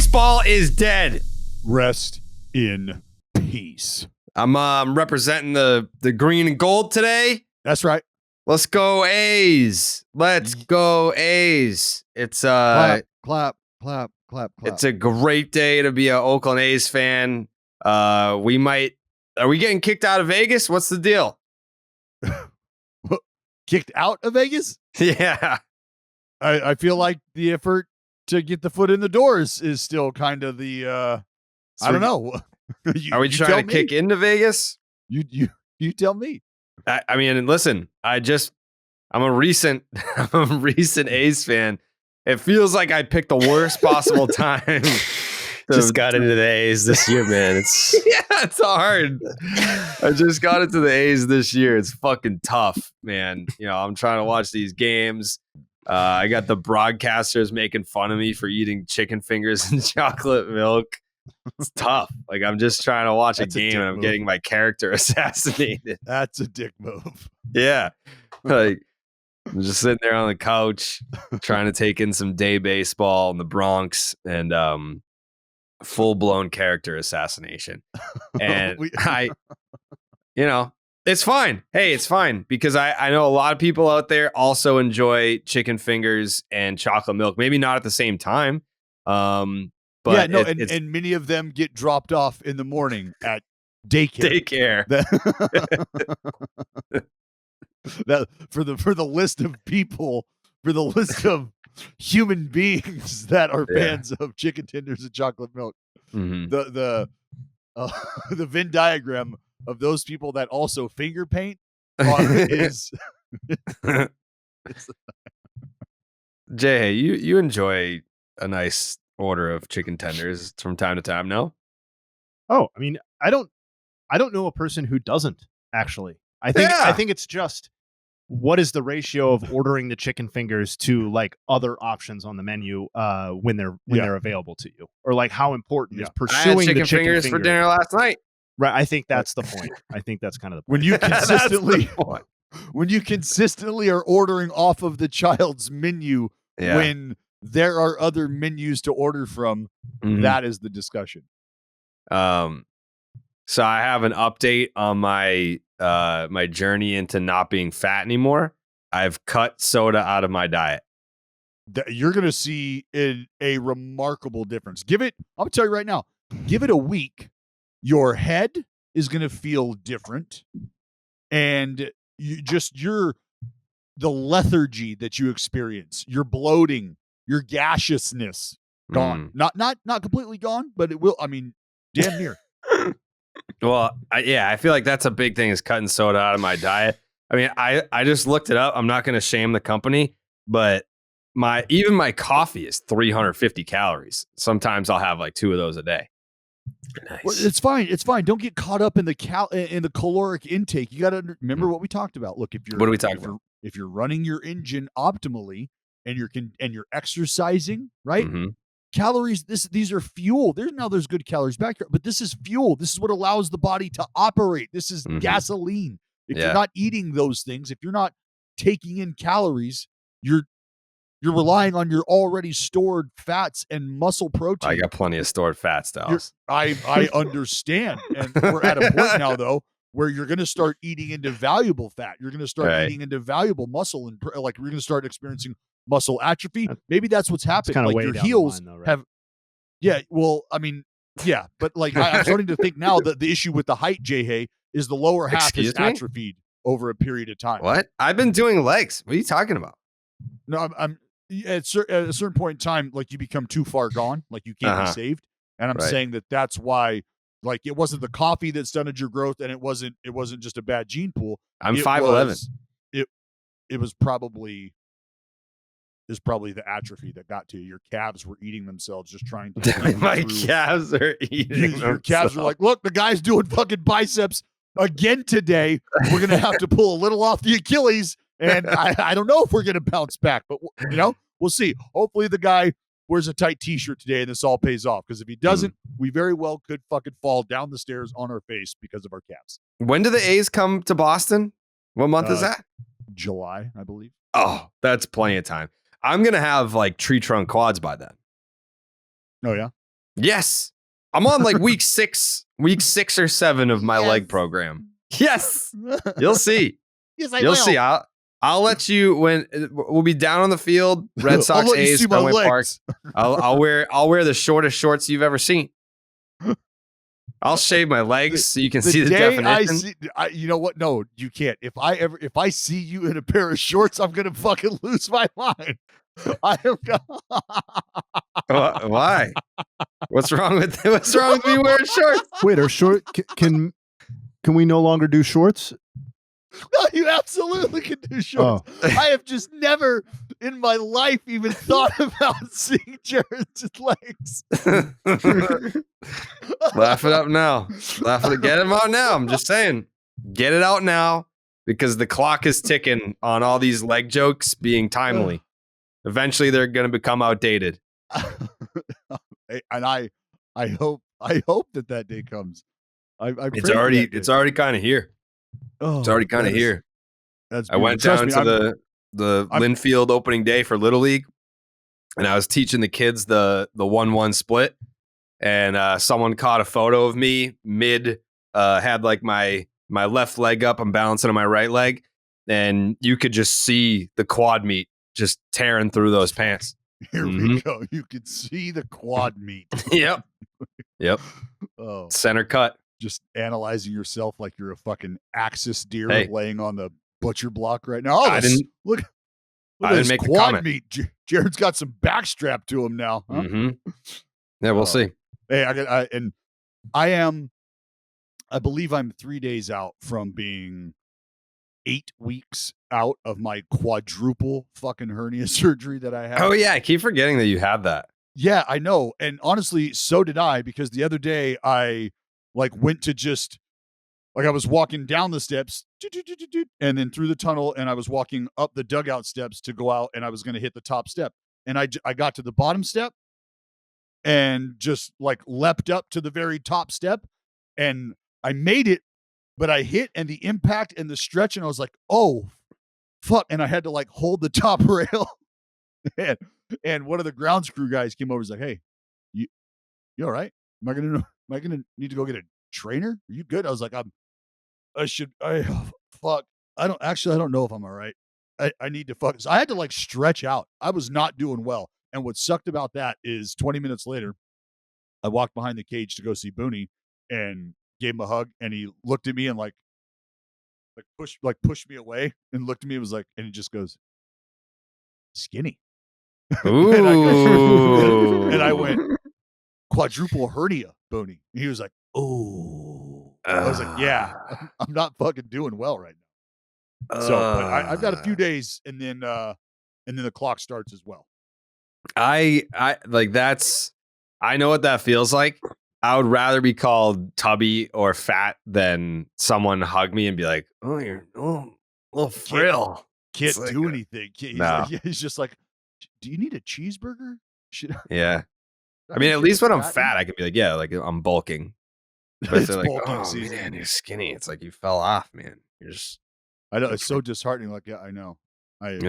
Baseball is dead. Rest in peace. I'm representing the green and gold today. That's right. Let's go A's. Let's go A's. It's Clap. It's a great day to be an Oakland A's fan. Are we getting kicked out of Vegas? What's the deal? Kicked out of Vegas? Yeah. I feel like the effort to get the foot in the doors is still kind of the I don't know. Are we trying to kick into Vegas? You tell me. I mean, listen, I'm a recent A's fan. It feels like I picked the worst possible time. Just got into the A's this year, man. It's hard. I just got into the A's this year. It's fucking tough, man. You know, I'm trying to watch these games. I got the broadcasters making fun of me for eating chicken fingers and chocolate milk. It's tough. Like, I'm just trying to watch a game and I'm getting my character assassinated. That's a dick move. Yeah. Like, I'm just sitting there on the couch trying to take in some day baseball in the Bronx and full-blown character assassination. And it's fine. Hey, it's fine because I know a lot of people out there also enjoy chicken fingers and chocolate milk. Maybe not at the same time. But yeah, no, and many of them get dropped off in the morning at daycare. That for the list of people, for the list of human beings that are fans of chicken tenders and chocolate milk. Mm-hmm. The Venn diagram of those people that also finger paint is Jayhay, you enjoy a nice order of chicken tenders from time to time, no? Oh, I mean, I don't know a person who doesn't actually. I think it's just what is the ratio of ordering the chicken fingers to like other options on the menu when they're available to you, or like how important is pursuing I had the chicken fingers for dinner last night. Right, I think that's the point. I think that's kind of the point. When you consistently are ordering off of the child's menu when there are other menus to order from, that is the discussion. So I have an update on my my journey into not being fat anymore. I've cut soda out of my diet. You're going to see a remarkable difference. I'm going to tell you right now, give it a week. Your head is going to feel different. And the lethargy that you experience, your bloating, your gaseousness, gone. Not completely gone, but it will, I mean, damn near. Well, I feel like that's a big thing is cutting soda out of my diet. I mean, I just looked it up. I'm not going to shame the company, but even my coffee is 350 calories. Sometimes I'll have like 2 of those a day. Nice. Well, it's fine. It's fine. Don't get caught up in the caloric intake. You got to remember what we talked about. Look, what are we talking about? If you're running your engine optimally and you're exercising, right? Mm-hmm. Calories, these are fuel. There's good calories back here, but this is fuel. This is what allows the body to operate. This is gasoline. If you're not eating those things, if you're not taking in calories, you're relying on your already stored fats and muscle protein. I got plenty of stored fats, Dallas. I understand. And we're at a point now, though, where you're going to start eating into valuable fat. You're going to start eating into valuable muscle, and like we're going to start experiencing muscle atrophy. Maybe that's what's happening. Like your heels have. Yeah, well, I mean, yeah, but like I'm starting to think now that the issue with the height, Jayhay, is the lower half is atrophied over a period of time. What? I've been doing legs. What are you talking about? No, I'm at a certain point in time, like you become too far gone, like you can't be saved. And I'm saying that's why, like, it wasn't the coffee that stunted your growth, and it wasn't just a bad gene pool. I'm 5'11". It was probably the atrophy that got to you. Your calves were eating themselves, just trying to. My calves are eating. Your calves are like, look, the guy's doing fucking biceps again today. We're gonna have to pull a little off the Achilles. And I don't know if we're going to bounce back, but, we'll see. Hopefully the guy wears a tight T-shirt today and this all pays off. Because if he doesn't, we very well could fucking fall down the stairs on our face because of our calves. When do the A's come to Boston? What month is that? July, I believe. Oh, that's plenty of time. I'm going to have like tree trunk quads by then. Oh, yeah? Yes. I'm on like week 6 or 7 of my leg program. Yes. You'll see. Yes, I You'll will. see. I'll let you when we'll be down on the field. Red Sox I'll let you A's see my Fenway Park. legs. I'll wear the shortest shorts you've ever seen. I'll shave my legs so you can see the definition. You know what? No, you can't. If I see you in a pair of shorts, I'm gonna fucking lose my mind. I am. Why? What's wrong with me wearing shorts? Wait, are short? Can we no longer do shorts? No, you absolutely can do shorts. Oh. I have just never in my life even thought about seeing Jared's legs. Laugh it up now. Get him out now. I'm just saying. Get it out now because the clock is ticking on all these leg jokes being timely. Eventually they're going to become outdated. And I hope that day comes. It's already kind of here. Oh, it's already kind of here. That's I went down to the Linfield opening day for Little League, and I was teaching the kids the 1-1 split, and someone caught a photo of me mid had like my left leg up, I'm balancing on my right leg, and you could just see the quad meat just tearing through those pants. Here we go. You could see the quad meat. Yep. Oh, center cut. Just analyzing yourself like you're a fucking axis deer Hey. laying on the butcher block right now. Oh, I didn't look I at didn't this make the quad comment. meat. Jared's got some backstrap to him now. Huh? Yeah, we'll see. Hey, I believe I'm 3 days out from being 8 weeks out of my quadruple fucking hernia surgery that I had. Oh yeah, I keep forgetting that you have that. Yeah, I know. And honestly, so did I, because the other day I went to just I was walking down the steps and then through the tunnel, and I was walking up the dugout steps to go out, and I was going to hit the top step. And I got to the bottom step and just leapt up to the very top step, and I made it, but I hit and the impact and the stretch, and I was like, oh, fuck. And I had to hold the top rail. and one of the grounds crew guys came over and was like, hey, you all right? Am I gonna need to go get a trainer? Are you good? I was like, fuck. I don't know if I'm all right. I need to focus. I had to stretch out. I was not doing well. And what sucked about that is 20 minutes later, I walked behind the cage to go see Booney and gave him a hug, and he looked at me and pushed me away and looked at me and was like, and he just goes, skinny. Ooh. and I went, quadruple hernia, Booney. And he was like, oh. I was like, yeah, I'm not fucking doing well right now. So, but I've got a few days, and then the clock starts as well. I know what that feels like. I would rather be called tubby or fat than someone hug me and be like, oh, you're a little frill. Can't do anything. No. He's just like, do you need a cheeseburger? Yeah. I mean, at least when I'm fat, I can be like, yeah, I'm bulking. But It's they're like, bulking oh season. man, you're skinny. It's like you fell off, man. You're just. I know, it's so disheartening. Like, yeah, I know. I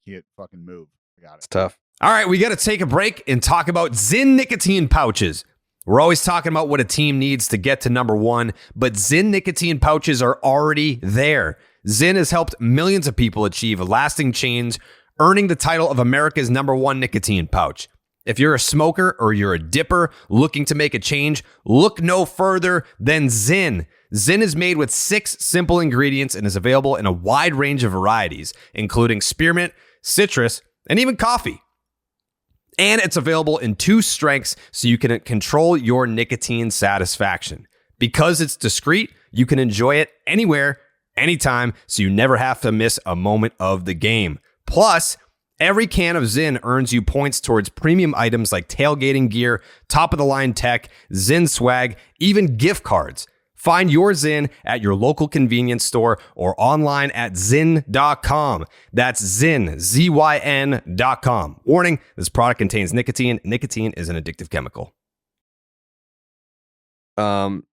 can't fucking move. I got it. It's tough. All right, we got to take a break and talk about Zyn nicotine pouches. We're always talking about what a team needs to get to number one, but Zyn nicotine pouches are already there. Zyn has helped millions of people achieve a lasting change, earning the title of America's number one nicotine pouch. If you're a smoker or you're a dipper looking to make a change, look no further than Zyn. Zyn is made with 6 simple ingredients and is available in a wide range of varieties, including spearmint, citrus, and even coffee. And it's available in 2 strengths so you can control your nicotine satisfaction. Because it's discreet, you can enjoy it anywhere, anytime, so you never have to miss a moment of the game. Plus, every can of Zyn earns you points towards premium items like tailgating gear, top-of-the-line tech, Zyn swag, even gift cards. Find your Zyn at your local convenience store or online at Zyn.com. That's Zyn, ZYN.com. Warning, this product contains nicotine. Nicotine is an addictive chemical.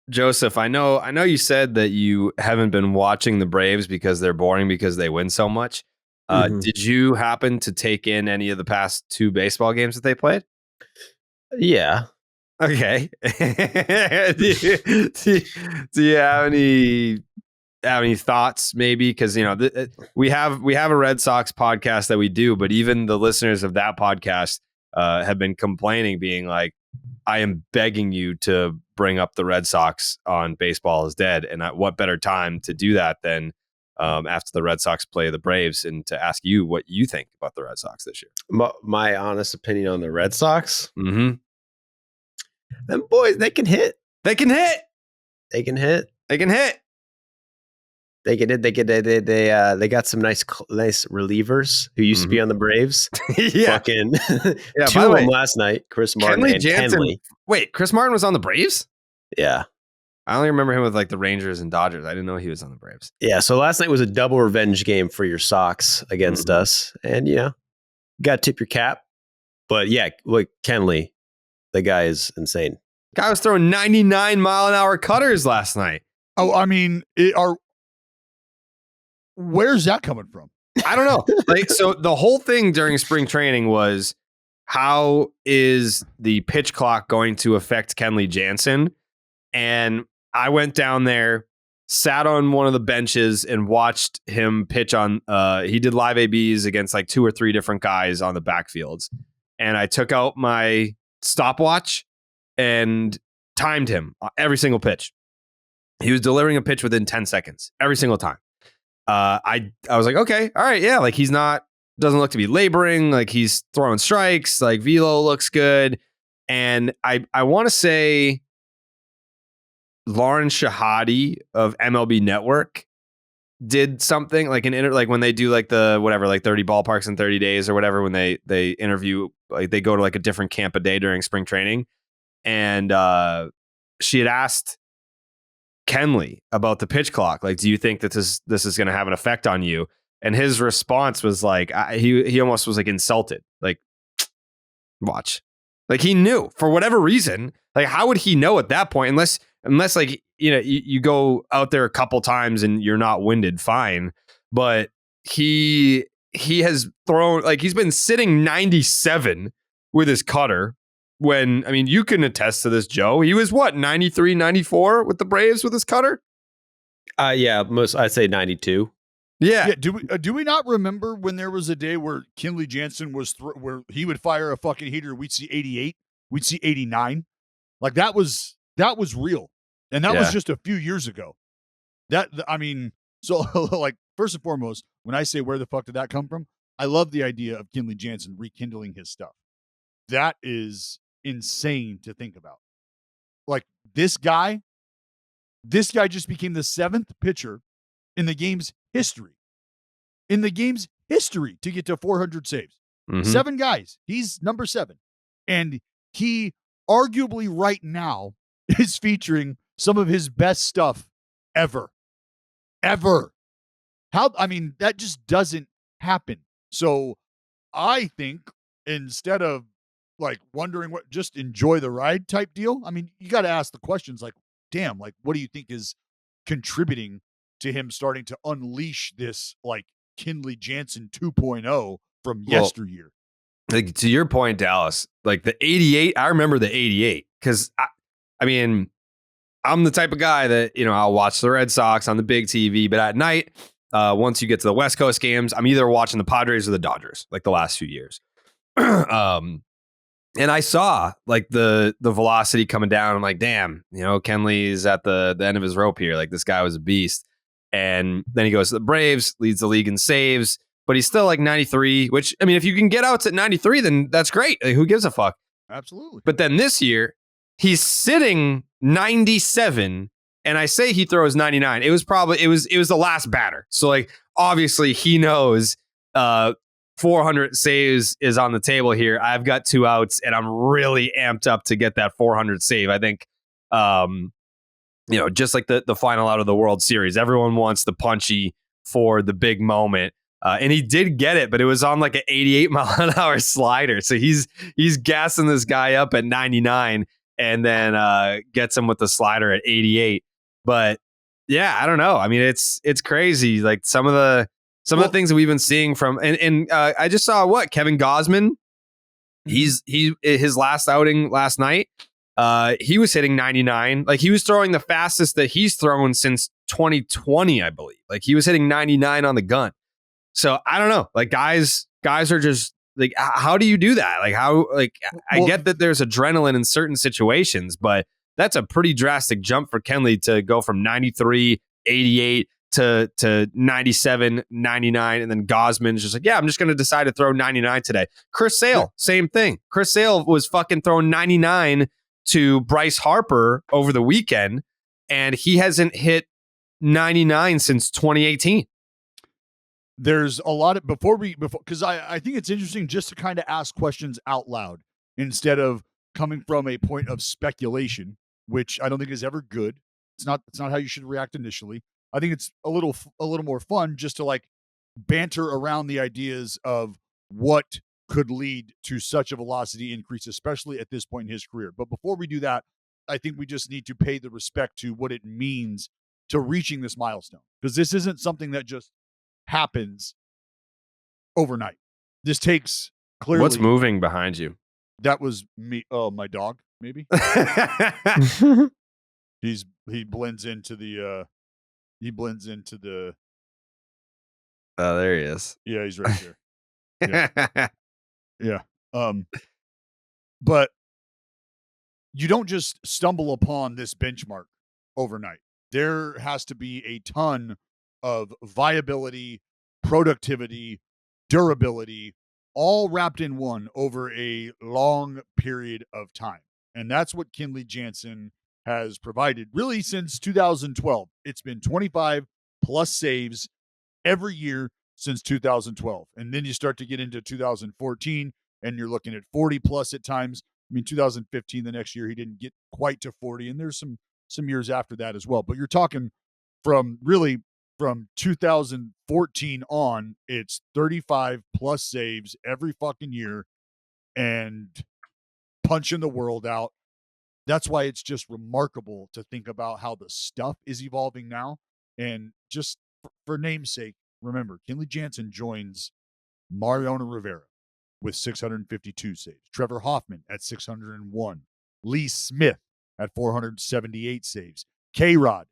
Joseph, I know you said that you haven't been watching the Braves because they're boring because they win so much. Did you happen to take in any of the past 2 baseball games that they played? Yeah. Okay. Do you have any thoughts? Maybe because we have a Red Sox podcast that we do, but even the listeners of that podcast have been complaining, being like, "I am begging you to bring up the Red Sox on Baseball is Dead," and what better time to do that than after the Red Sox play the Braves, and to ask you what you think about the Red Sox this year. My honest opinion on the Red Sox. Mm-hmm. Them boys, they can hit. They can hit. They can hit. They can hit. They can hit. They got some nice relievers who used to be on the Braves. Yeah. Fucking Yeah. two By the of way, them last night. Chris Martin Kenley and Jansen. Kenley. Wait, Chris Martin was on the Braves? Yeah. I only remember him with like the Rangers and Dodgers. I didn't know he was on the Braves. Yeah. So last night was a double revenge game for your Sox against us. And, got to tip your cap. But yeah, look, Kenley, the guy is insane. Guy was throwing 99-mile-an-hour cutters last night. Oh, I mean, where's that coming from? I don't know. So the whole thing during spring training was, how is the pitch clock going to affect Kenley Jansen? And I went down there, sat on one of the benches, and watched him pitch on. He did live ABs against like 2 or 3 different guys on the backfields, and I took out my stopwatch and timed him every single pitch. He was delivering a pitch within 10 seconds every single time. I was like, okay, all right, yeah, like doesn't look to be laboring, like he's throwing strikes, like velo looks good. And I want to say Lauren Shahadi of MLB Network did something like like when they do like the whatever, like 30 ballparks in 30 days or whatever, when they interview, like they go to like a different camp a day during spring training. And she had asked Kenley about the pitch clock. Like, do you think that this is going to have an effect on you? And his response was like, he almost was like insulted. Like, watch. Like, he knew for whatever reason. Like, how would he know at that point? Unless like, you go out there a couple times and you're not winded, fine. But he has thrown, like, he's been sitting 97 with his cutter. When, I mean, you can attest to this, Joe. He was 93, 94 with the Braves with his cutter? Yeah, I'd say 92. Yeah. Do we not remember when there was a day where Kenley Jansen was where he would fire a fucking heater? We'd see 88. We'd see 89. Like that was real, and that was just a few years ago. So like first and foremost, when I say where the fuck did that come from, I love the idea of Kenley Jansen rekindling his stuff. That is insane to think about. Like this guy just became the 7th pitcher in the game's history to get to 400 saves. 7 guys. He's number 7. And he arguably right now is featuring some of his best stuff ever. That just doesn't happen. So I think instead of like wondering what, just enjoy the ride type deal. I mean, you got to ask the questions like, damn, like, what do you think is contributing to him starting to unleash this like Kenley Jansen 2.0 from yesteryear? Like, to your point, Dallas, like the 88, I remember the 88 because I mean, I'm the type of guy that, I'll watch the Red Sox on the big TV, but at night, once you get to the West Coast games, I'm either watching the Padres or the Dodgers, like the last few years. And I saw like the velocity coming down. I'm like, damn, Kenley's at the end of his rope here. Like, this guy was a beast. And then he goes to the Braves, leads the league in saves, but he's still like 93, which, I mean, if you can get outs at 93, then that's great. Like, who gives a fuck? Absolutely. But then this year, he's sitting 97, and I say he throws 99. It was the last batter. So like, obviously he knows 400 saves is on the table here. I've got 2 outs, and I'm really amped up to get that 400 save. I think, just like the final out of the World Series, everyone wants the punchy for the big moment. And he did get it, but it was on like an 88-mile-an-hour slider. So he's gassing this guy up at 99 and then gets him with the slider at 88. But yeah, I don't know. I mean, it's crazy. Like some of the things that we've been seeing from, and I just saw Kevin Gausman his last outing last night, he was hitting 99. Like, he was throwing the fastest that he's thrown since 2020, I believe. Like, he was hitting 99 on the gun. So I don't know. Like, guys are just like, how do you do that? Like, I get that there's adrenaline in certain situations, but that's a pretty drastic jump for Kenley to go from 93, 88 to 97, 99, and then Gosman's just like, yeah, I'm just going to decide to throw 99 today. Chris Sale, same thing. Chris Sale was fucking throwing 99 to Bryce Harper over the weekend, and he hasn't hit 99 since 2018. There's a lot of because I think it's interesting just to kind of ask questions out loud instead of coming from a point of speculation, which I don't think is ever good. It's not how you should react initially. I think it's a little more fun just to like banter around the ideas of what could lead to such a velocity increase, especially at this point in his career. But before we do that, I think we just need to pay the respect to what it means to reaching this milestone, because this isn't something that just happens overnight. This takes clearly. What's moving behind you? That was me. Oh, my dog, maybe. He blends into the. Oh, there he is. Yeah, he's right there. Yeah. But you don't just stumble upon this benchmark overnight. There has to be a ton of viability, productivity, durability, all wrapped in one over a long period of time. And that's what Kenley Jansen has provided really since 2012. It's been 25 plus saves every year since 2012. And then you start to get into 2014 and you're looking at 40 plus at times. I mean, 2015, the next year, he didn't get quite to 40. And there's some years after that as well. But you're talking from 2014 on, it's 35 plus saves every fucking year and punching the world out. That's why it's just remarkable to think about how the stuff is evolving now. And just for namesake, remember, Kenley Jansen joins Mariano Rivera with 652 saves, Trevor Hoffman at 601, Lee Smith at 478 saves, K-Rod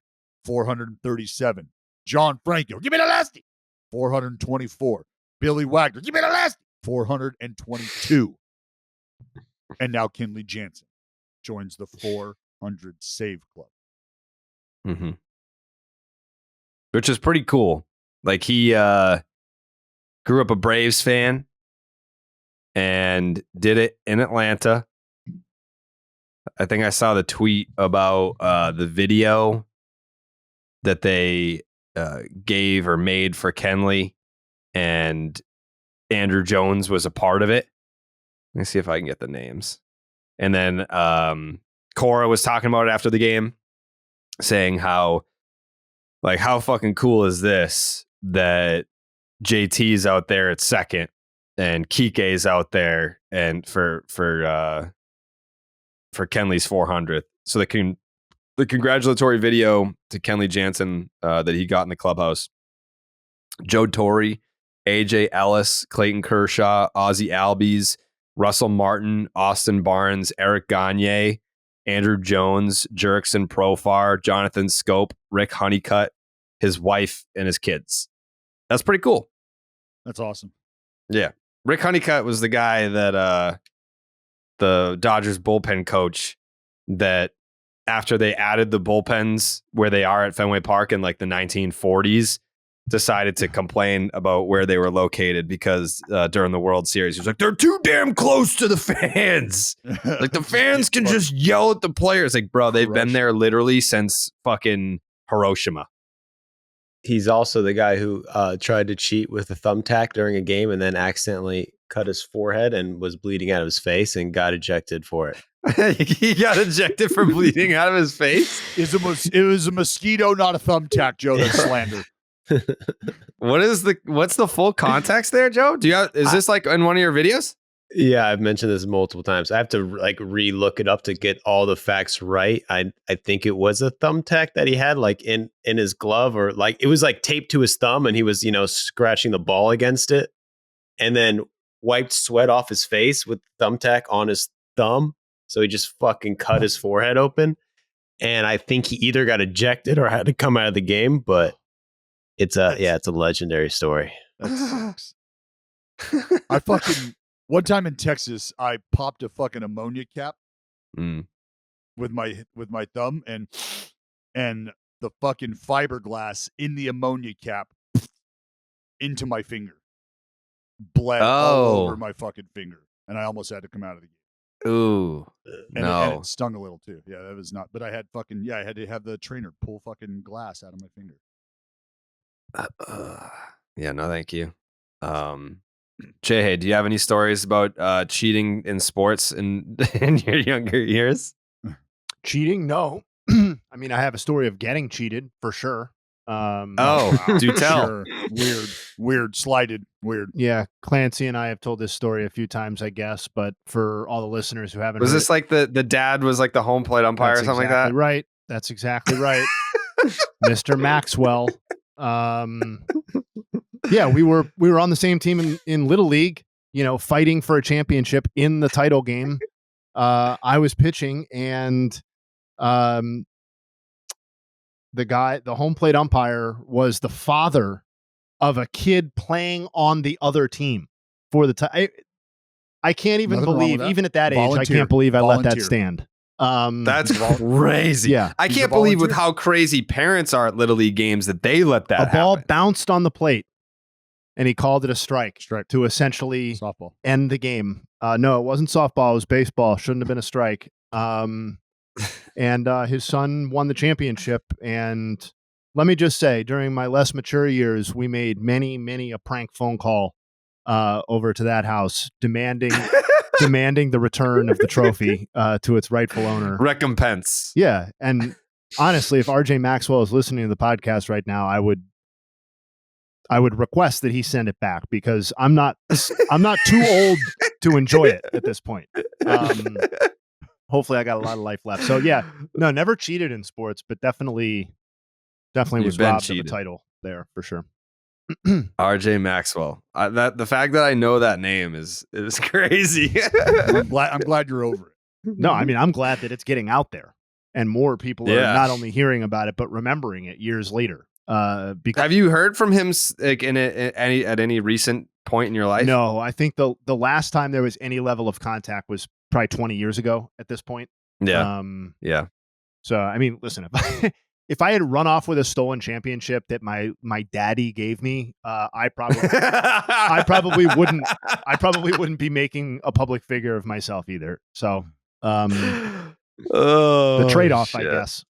437, John Franco, give me the lasty, 424, Billy Wagner, give me the lasty, 422. And now Kenley Jansen joins the 400 save club. Mm-hmm. Which is pretty cool. Like, he grew up a Braves fan and did it in Atlanta. I think I saw the tweet about the video that they gave or made for Kenley, and Andrew Jones was a part of it. Let me see if I can get the names. And then Cora was talking about it after the game, saying how fucking cool is this that JT's out there at second and Kike's out there and for Kenley's 400th. So the congratulatory video to Kenley Jansen that he got in the clubhouse. Joe Torre, AJ Ellis, Clayton Kershaw, Ozzie Albies, Russell Martin, Austin Barnes, Eric Gagne, Andrew Jones, Jurickson Profar, Jonathan Scope, Rick Honeycutt, his wife, and his kids. That's pretty cool. That's awesome. Yeah. Rick Honeycutt was the guy that the Dodgers bullpen coach that after they added the bullpens where they are at Fenway Park in like the 1940s, decided to complain about where they were located because during the World Series, he was like, they're too damn close to the fans. Like, the fans can just yell at the players. Like, bro, they've been there literally since fucking Hiroshima. He's also the guy who tried to cheat with a thumbtack during a game and then accidentally cut his forehead and was bleeding out of his face and got ejected for it. He got ejected for bleeding out of his face? It was a mosquito, not a thumbtack, Joe. That's slander. What's the full context there, Joe? Is this like in one of your videos? Yeah, I've mentioned this multiple times. I have to like re-look it up to get all the facts right. I think it was a thumbtack that he had like in his glove, or like it was like taped to his thumb and he was, scratching the ball against it. And then wiped sweat off his face with thumbtack on his thumb. So he just fucking cut his forehead open. And I think he either got ejected or had to come out of the game, but it's a legendary story. That sucks. I fucking one time in Texas, I popped a fucking ammonia cap with my thumb, and the fucking fiberglass in the ammonia cap into my finger, bled all over my fucking finger, and I almost had to come out of the game. Ooh, and it stung a little too. Yeah, that was not. But I had I had to have the trainer pull fucking glass out of my finger. Yeah, no, thank you. Jayhay, do you have any stories about cheating in sports in your younger years? Cheating? No. I mean, I have a story of getting cheated for sure. Do tell. Sure. Weird, slighted, weird. Yeah, Clancy and I have told this story a few times, I guess. But for all the listeners who haven't, was this like the dad was like the home plate umpire or something like that? Right. That's exactly right, Mr. Maxwell. Yeah, we were on the same team in Little League, fighting for a championship in the title game. I was pitching, and the home plate umpire was the father of a kid playing on the other team for the time. I can't even believe, even at that age, I can't believe I let that stand. That's crazy. Yeah, I can't believe with how crazy parents are at Little League games that they let that happen. A ball bounced on the plate, and he called it a strike to essentially softball end the game. No, it wasn't softball. It was baseball. Shouldn't have been a strike. And his son won the championship. And let me just say, during my less mature years, we made many a prank phone call over to that house, demanding the return of the trophy to its rightful owner. Recompense. Yeah, and honestly, if RJ Maxwell is listening to the podcast right now, I would request that he send it back, because I'm not too old to enjoy it at this point. Hopefully I got a lot of life left. So yeah, no, never cheated in sports, but definitely was robbed of a title there for sure. RJ Maxwell. The fact that I know that name is crazy. I'm glad you're over it. No, I mean, I'm glad that it's getting out there and more people are not only hearing about it, but remembering it years later. Have you heard from him like at any recent point in your life? No, I think the last time there was any level of contact was probably 20 years ago at this point. Yeah. Yeah. So, I mean, listen, if I had run off with a stolen championship that my daddy gave me, I probably wouldn't be making a public figure of myself either. So, the trade-off, I guess.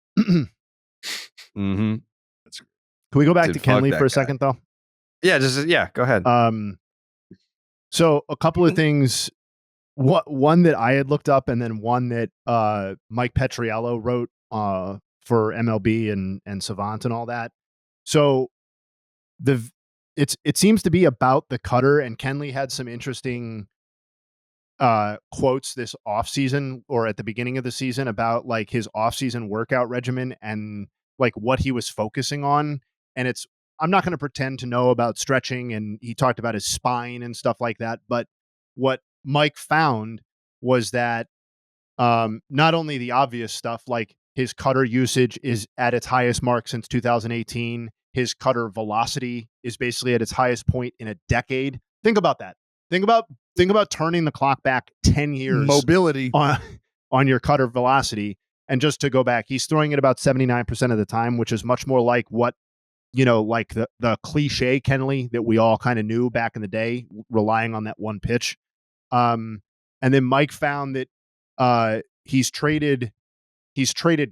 Mm-hmm. Can we go back to Kenley for a second, though? Yeah, go ahead. So a couple of things. One that I had looked up, and then one that Mike Petriello wrote for MLB and Savant and all that. So it seems to be about the cutter, and Kenley had some interesting quotes this offseason or at the beginning of the season about like his offseason workout regimen and like what he was focusing on. And I'm not going to pretend to know about stretching, and he talked about his spine and stuff like that. But what Mike found was that not only the obvious stuff, like his cutter usage is at its highest mark since 2018. His cutter velocity is basically at its highest point in a decade. Think about that. Think about turning the clock back 10 years. Mobility on your cutter velocity. And just to go back, he's throwing it about 79% of the time, which is much more like what, like the cliche Kenley that we all kind of knew back in the day, relying on that one pitch. And then Mike found that he's traded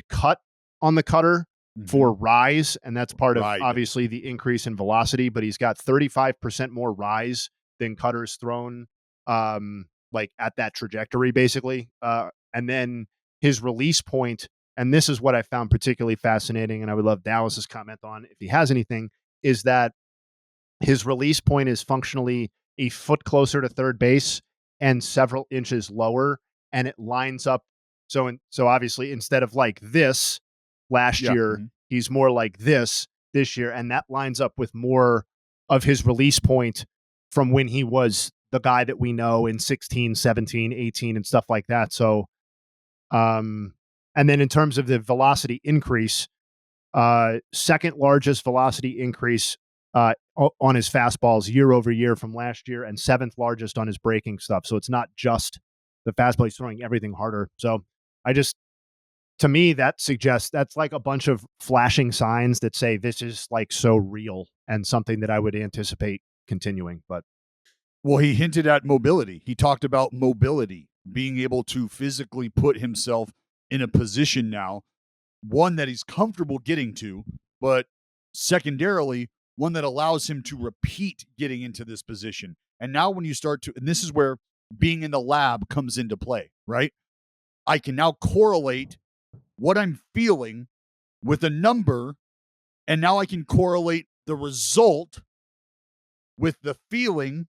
cut on the cutter for rise, and that's part of obviously the increase in velocity, but he's got 35% more rise than cutters thrown like at that trajectory basically. And then his release point, and this is what I found particularly fascinating, and I would love Dallas's comment on if he has anything, is that his release point is functionally a foot closer to third base and several inches lower, and it lines up. So obviously instead of like this last year, he's more like this year, and that lines up with more of his release point from when he was the guy that we know in 16, 17, 18 and stuff like that. So, and then in terms of the velocity increase, second largest velocity increase on his fastballs year over year from last year, and seventh largest on his breaking stuff. So it's not just the fastball, he's throwing everything harder. So to me, that suggests that's like a bunch of flashing signs that say this is like so real and something that I would anticipate continuing. But well, he hinted at mobility. He talked about mobility, being able to physically put himself in a position now, one that he's comfortable getting to, but secondarily, one that allows him to repeat getting into this position. And now when you start to, and this is where being in the lab comes into play, right? I can now correlate what I'm feeling with a number, and now I can correlate the result with the feeling,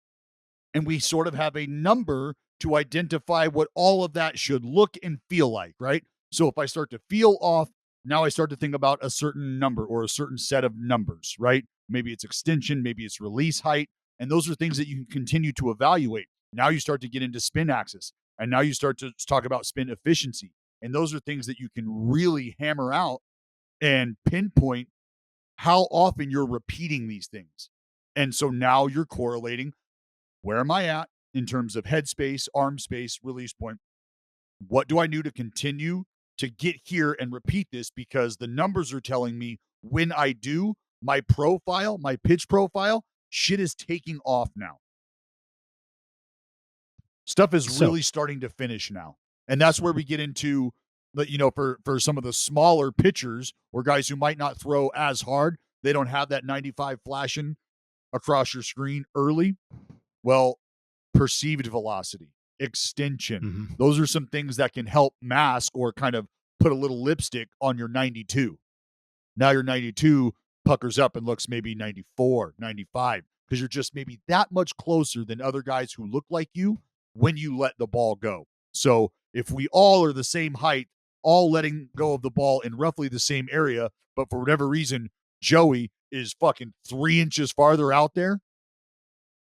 and we sort of have a number to identify what all of that should look and feel like, right? So if I start to feel off, now I start to think about a certain number or a certain set of numbers, right? Maybe it's extension, maybe it's release height, and those are things that you can continue to evaluate. Now you start to get into spin axis, and now you start to talk about spin efficiency. And those are things that you can really hammer out and pinpoint how often you're repeating these things. And so now you're correlating, where am I at in terms of head space, arm space, release point? What do I do to continue to get here and repeat this? Because the numbers are telling me when I do, my profile, my pitch profile, shit is taking off now. Stuff is really starting to finish now. And that's where we get into, for some of the smaller pitchers or guys who might not throw as hard, they don't have that 95 flashing across your screen early. Well, perceived velocity, extension, those are some things that can help mask or kind of put a little lipstick on your 92. Now your 92 puckers up and looks maybe 94, 95, because you're just maybe that much closer than other guys who look like you when you let the ball go. So if we all are the same height, all letting go of the ball in roughly the same area, but for whatever reason, Joey is fucking 3 inches farther out there,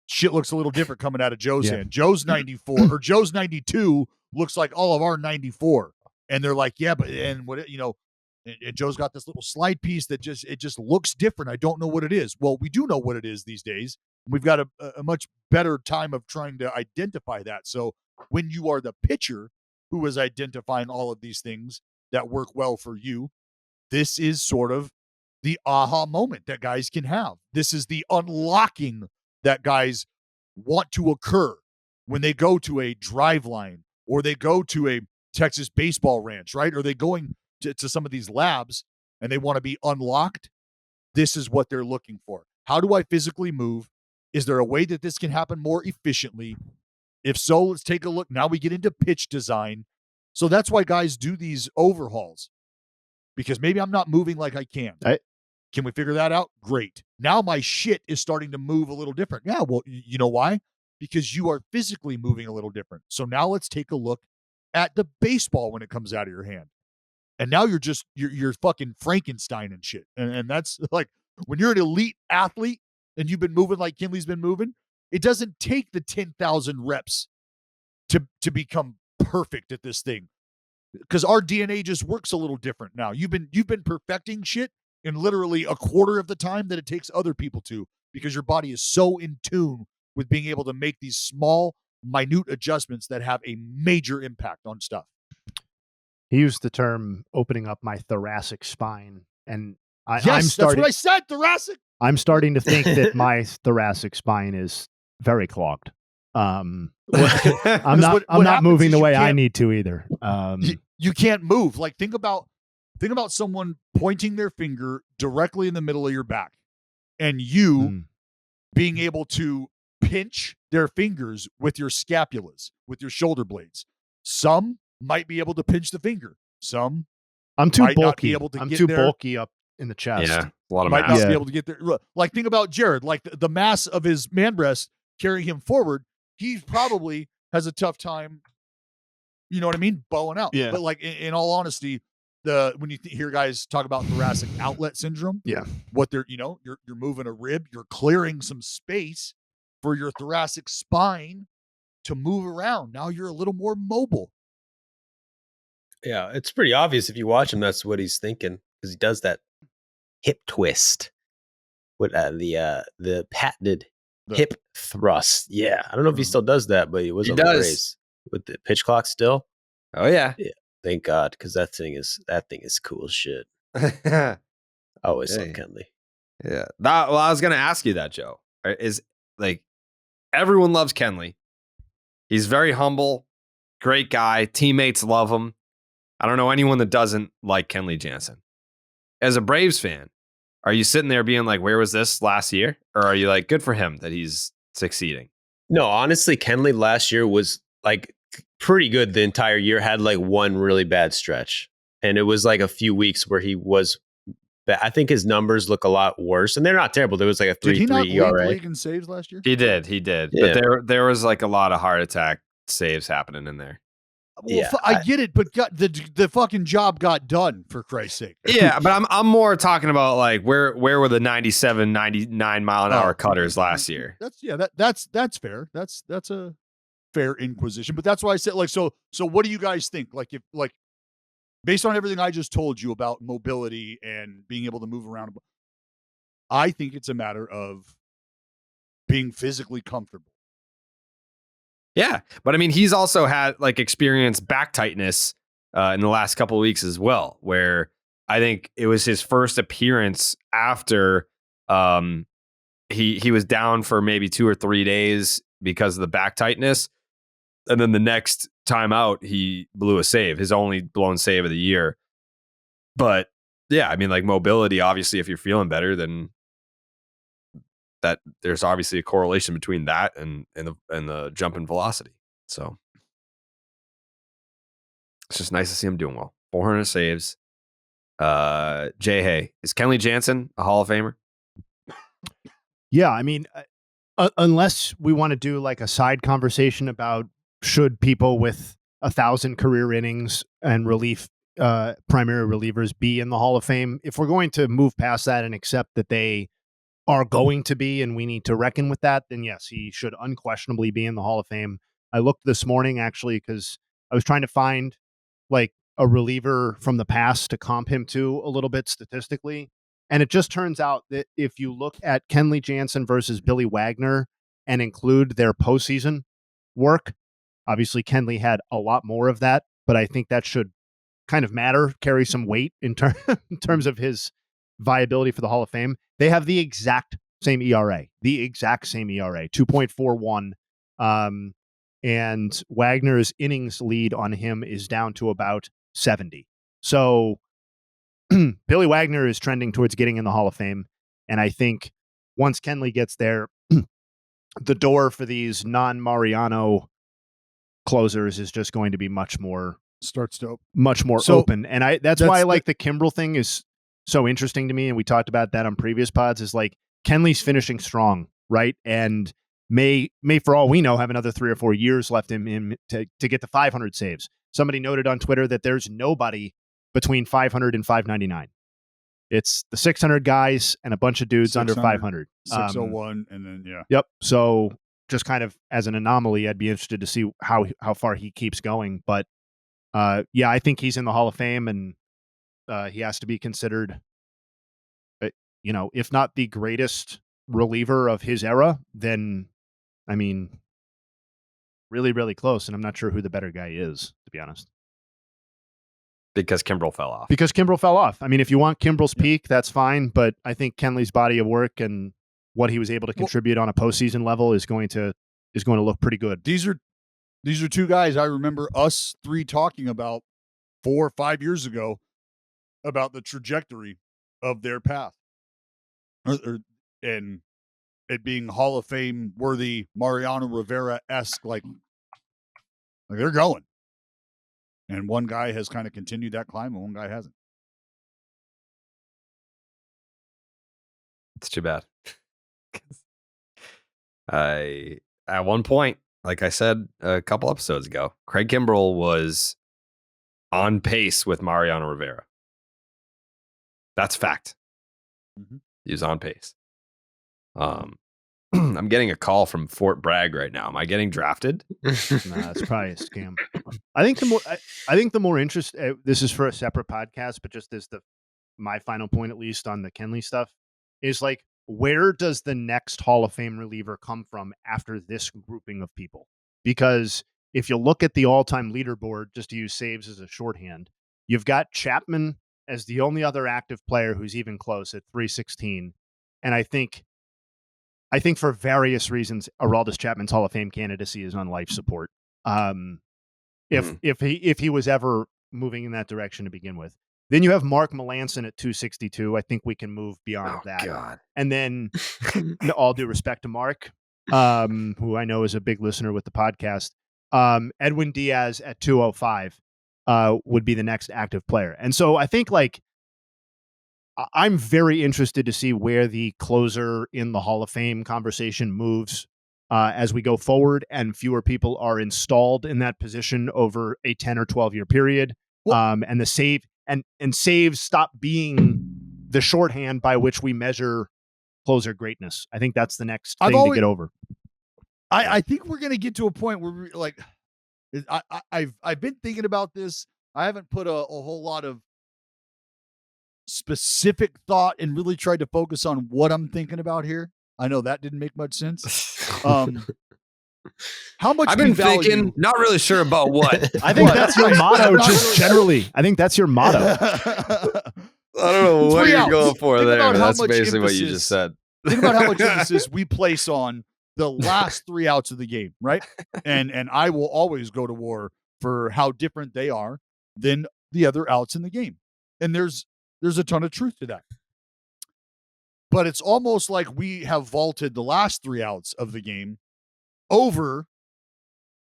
shit looks a little different coming out of Joe's hand. Joe's 94 or Joe's 92 looks like all of our 94. And they're like, yeah, but, and what, and Joe's got this little slide piece that just looks different. I don't know what it is. Well, we do know what it is these days. We've got a much better time of trying to identify that. So when you are the pitcher who is identifying all of these things that work well for you, this is sort of the aha moment that guys can have. This is the unlocking that guys want to occur when they go to a drive line or they go to a Texas baseball ranch, right? Or they going to some of these labs and they want to be unlocked. This is what they're looking for. How do I physically move? Is there a way that this can happen more efficiently? If so, let's take a look. Now we get into pitch design. So that's why guys do these overhauls, because maybe I'm not moving like I can. Can we figure that out? Great. Now my shit is starting to move a little different. Yeah, well, you know why? Because you are physically moving a little different. So now let's take a look at the baseball when it comes out of your hand. And now you're fucking Frankenstein and shit. And that's like, when you're an elite athlete and you've been moving like Kenley's been moving, it doesn't take the 10,000 reps to become perfect at this thing, because our DNA just works a little different now. You've been perfecting shit in literally a quarter of the time that it takes other people to, because your body is so in tune with being able to make these small, minute adjustments that have a major impact on stuff. He used the term opening up my thoracic spine, and that's what I said, thoracic. I'm starting to think that my thoracic spine is very clogged. I'm not moving the way I need to either. You can't move. Like, think about someone pointing their finger directly in the middle of your back and you being able to pinch their fingers with your scapulas, with your shoulder blades. Some might be able to pinch the finger. Some I'm too might bulky. Not be able to I'm get too there. bulky up in the chest. Yeah, a lot of might mass. not be able to get there. Like, think about Jared. Like, the mass of his man breast carrying him forward, he probably has a tough time, you know what I mean, bowing out. Yeah. But like, in all honesty, when you hear guys talk about thoracic outlet syndrome, yeah, what they're, you're moving a rib, you're clearing some space, for your thoracic spine to move around. Now you're a little more mobile. Yeah, it's pretty obvious if you watch him. That's what he's thinking because he does that hip twist with the patented hip thrust. Yeah, I don't know if he still does that, but he was on the Braves with the pitch clock still. Oh yeah, thank God, because that thing is cool as shit. I always love Kenley. Yeah. Well, I was gonna ask you that, Joe. Is like everyone loves Kenley. He's very humble, great guy. Teammates love him. I don't know anyone that doesn't like Kenley Jansen. As a Braves fan, are you sitting there being like, where was this last year? Or are you like, good for him that he's succeeding? No, honestly, Kenley last year was like pretty good the entire year. Had like one really bad stretch. And it was like a few weeks where he was bad. I think his numbers look a lot worse. And they're not terrible. There was like a 3.3 ERA. Did he not lead the league in saves last year? He did. Yeah. But there was like a lot of heart attack saves happening in there. Well, yeah, I get it, but the fucking job got done, for Christ's sake. Yeah, but I'm more talking about like where were the 97, 99 mile an hour cutters last year? That's fair. That's a fair inquisition. But that's why I said like so what do you guys think? Like if like based on everything I just told you about mobility and being able to move around, I think it's a matter of being physically comfortable. Yeah, but I mean, he's also had like experienced back tightness in the last couple of weeks as well, where I think it was his first appearance after he was down for maybe 2 or 3 days because of the back tightness, and then the next time out he blew a save, his only blown save of the year. But yeah, I mean, like mobility, obviously, if you're feeling better, then that there's obviously a correlation between that and the jump in velocity. So it's just nice to see him doing well. 400 saves. Jayhay, is Kenley Jansen a Hall of Famer? Yeah, I mean, unless we want to do like a side conversation about should people with 1,000 career innings and primary relievers be in the Hall of Fame, if we're going to move past that and accept that they are going to be, and we need to reckon with that, then yes, he should unquestionably be in the Hall of Fame. I looked this morning actually because I was trying to find like a reliever from the past to comp him to a little bit statistically. And it just turns out that if you look at Kenley Jansen versus Billy Wagner and include their postseason work, obviously Kenley had a lot more of that, but I think that should kind of carry some weight in terms of his viability for the Hall of Fame. They have the exact same ERA, 2.41. And Wagner's innings lead on him is down to about 70. So Billy Wagner is trending towards getting in the Hall of Fame. And I think once Kenley gets there, the door for these non-Mariano closers is just going to be much more open. And that's why I like the Kimbrel thing is so interesting to me. And we talked about that on previous pods, is like Kenley's finishing strong, right? And may for all we know have another 3 or 4 years left in him to get to 500 saves. Somebody noted on Twitter that there's nobody between 500 and 599. It's the 600 guys and a bunch of dudes under 500. 601 and then Yep. So just kind of as an anomaly, I'd be interested to see how far he keeps going. But I think he's in the Hall of Fame, and he has to be considered, if not the greatest reliever of his era, then, I mean, really, really close. And I'm not sure who the better guy is, to be honest. Because Kimbrel fell off. I mean, if you want Kimbrel's peak, that's fine. But I think Kenley's body of work and what he was able to contribute on a postseason level is going to look pretty good. These are two guys I remember us three talking about 4 or 5 years ago about the trajectory of their path, and it being Hall of Fame worthy, Mariano Rivera-esque, like they're going. And one guy has kind of continued that climb, and one guy hasn't. It's too bad. At one point, like I said a couple episodes ago, Craig Kimbrel was on pace with Mariano Rivera. That's fact. Mm-hmm. He was on pace. I'm getting a call from Fort Bragg right now. Am I getting drafted? Nah, it's probably a scam. I think the more interest. This is for a separate podcast, but just as my final point, at least on the Kenley stuff, is like, where does the next Hall of Fame reliever come from after this grouping of people? Because if you look at the all-time leaderboard, just to use saves as a shorthand, you've got Chapman as the only other active player who's even close at 316, and I think for various reasons, Aroldis Chapman's Hall of Fame candidacy is on life support. If he was ever moving in that direction to begin with, then you have Mark Melancon at 262. I think we can move beyond that. God. And then, all due respect to Mark, who I know is a big listener with the podcast, Edwin Diaz at 205 would be the next active player. And so I think like, I'm very interested to see where the closer in the Hall of Fame conversation moves as we go forward, and fewer people are installed in that position over a 10 or 12 year period. And the save and saves stop being the shorthand by which we measure closer greatness. I think that's the next thing to get over. I think we're going to get to a point where we're like, I've been thinking about this. I haven't put a whole lot of specific thought and really tried to focus on what I'm thinking about here. I know that didn't make much sense. How much I've been thinking, not really sure about what. I think that's your motto, just generally. I think that's your motto. I don't know what you're going for Think there. about how That's much basically what you emphasis- just said. Think about how much emphasis we place on the last 3 outs of the game, right? And I will always go to war for how different they are than the other outs in the game. And there's a ton of truth to that. But it's almost like we have vaulted the last 3 outs of the game over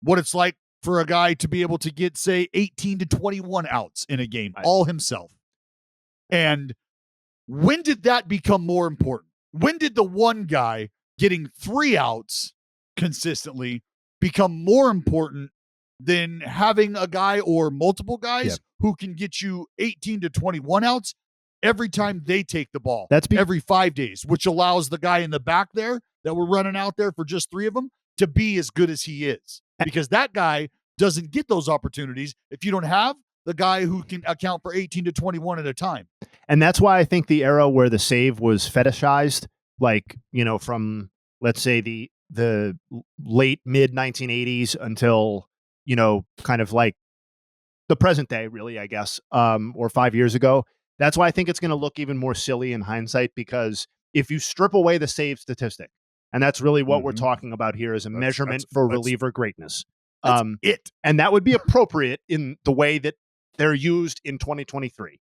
what it's like for a guy to be able to get, say, 18 to 21 outs in a game, all himself. And when did that become more important? When did the one guy getting 3 outs consistently become more important than having a guy or multiple guys who can get you 18 to 21 outs every time they take the ball? That's every 5 days, which allows the guy in the back there that we're running out there for just 3 of them to be as good as he is. Because that guy doesn't get those opportunities if you don't have the guy who can account for 18 to 21 at a time. And that's why I think the era where the save was fetishized, like, from, let's say, the late mid 1980s until, kind of like the present day, really, I guess, or 5 years ago. That's why I think it's going to look even more silly in hindsight, because if you strip away the save statistic, and that's really what we're talking about here, is a measurement for reliever greatness. And that would be appropriate in the way that they're used in 2023.